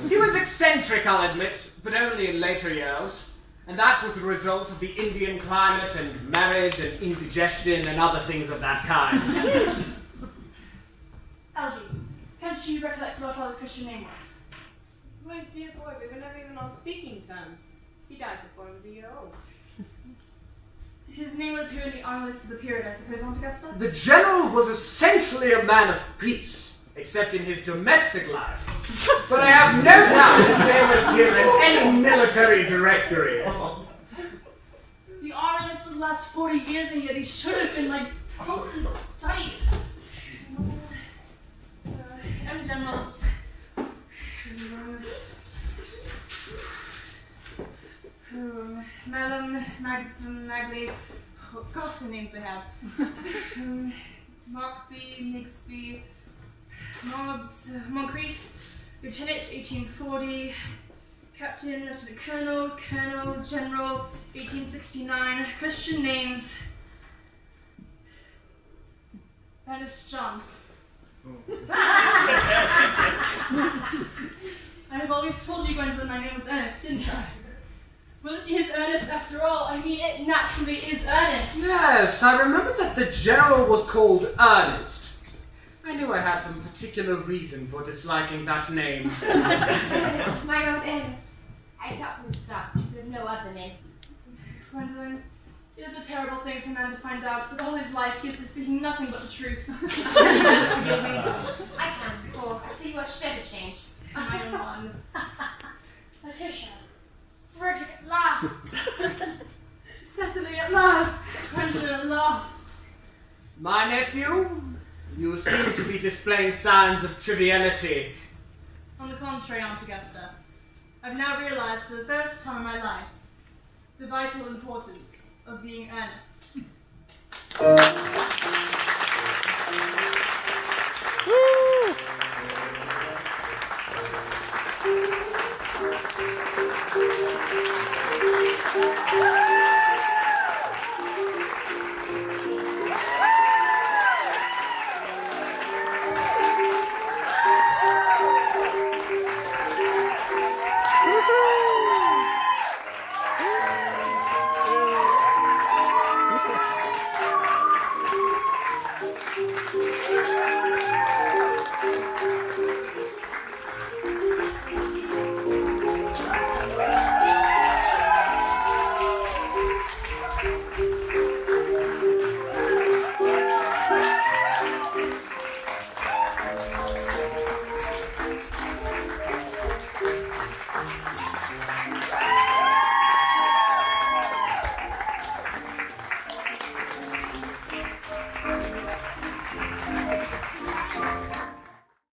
He was eccentric, I'll admit, but only in later years, and that was the result of the Indian climate and marriage and indigestion and other things of that kind. Algie, can't you recollect what my father's Christian name was? My dear boy, we were never even on speaking terms. He died before I was a year old. His name would appear in the honor list of the period, I suppose, Aunt Augusta? The general was essentially a man of peace, except in his domestic life. But I have no doubt his name would appear in any military directory. The honor list of the last 40 years, and yet he should have been my constant study. M generals. Malum, Magston, Magley, what ghastly names they have. Markby, Nigsby, Mobbs, Moncrief, Lieutenant, 1840, Captain, Lieutenant Colonel, Colonel, General, 1869, Christian names, Ernest John. I have always told you, Gwendolyn, my name was Earnest, didn't I? Well, it is Earnest after all. I mean, it naturally is Earnest. Yes, I remember that the general was called Earnest. I knew I had some particular reason for disliking that name. Ernest, my own Ernest. I thought from the start you could have no other name. Gwendolyn, it is a terrible thing for a man to find out that all his life he has been speaking nothing but the truth. Forgive me. I can, for you are sure to change. I am one. Letitia. Frederick at last. Cecily at last. Gwendolyn at last. My nephew, you seem to be displaying signs of triviality. On the contrary, Aunt Augusta, I've now realized for the first time in my life the vital importance of being earnest. Woo!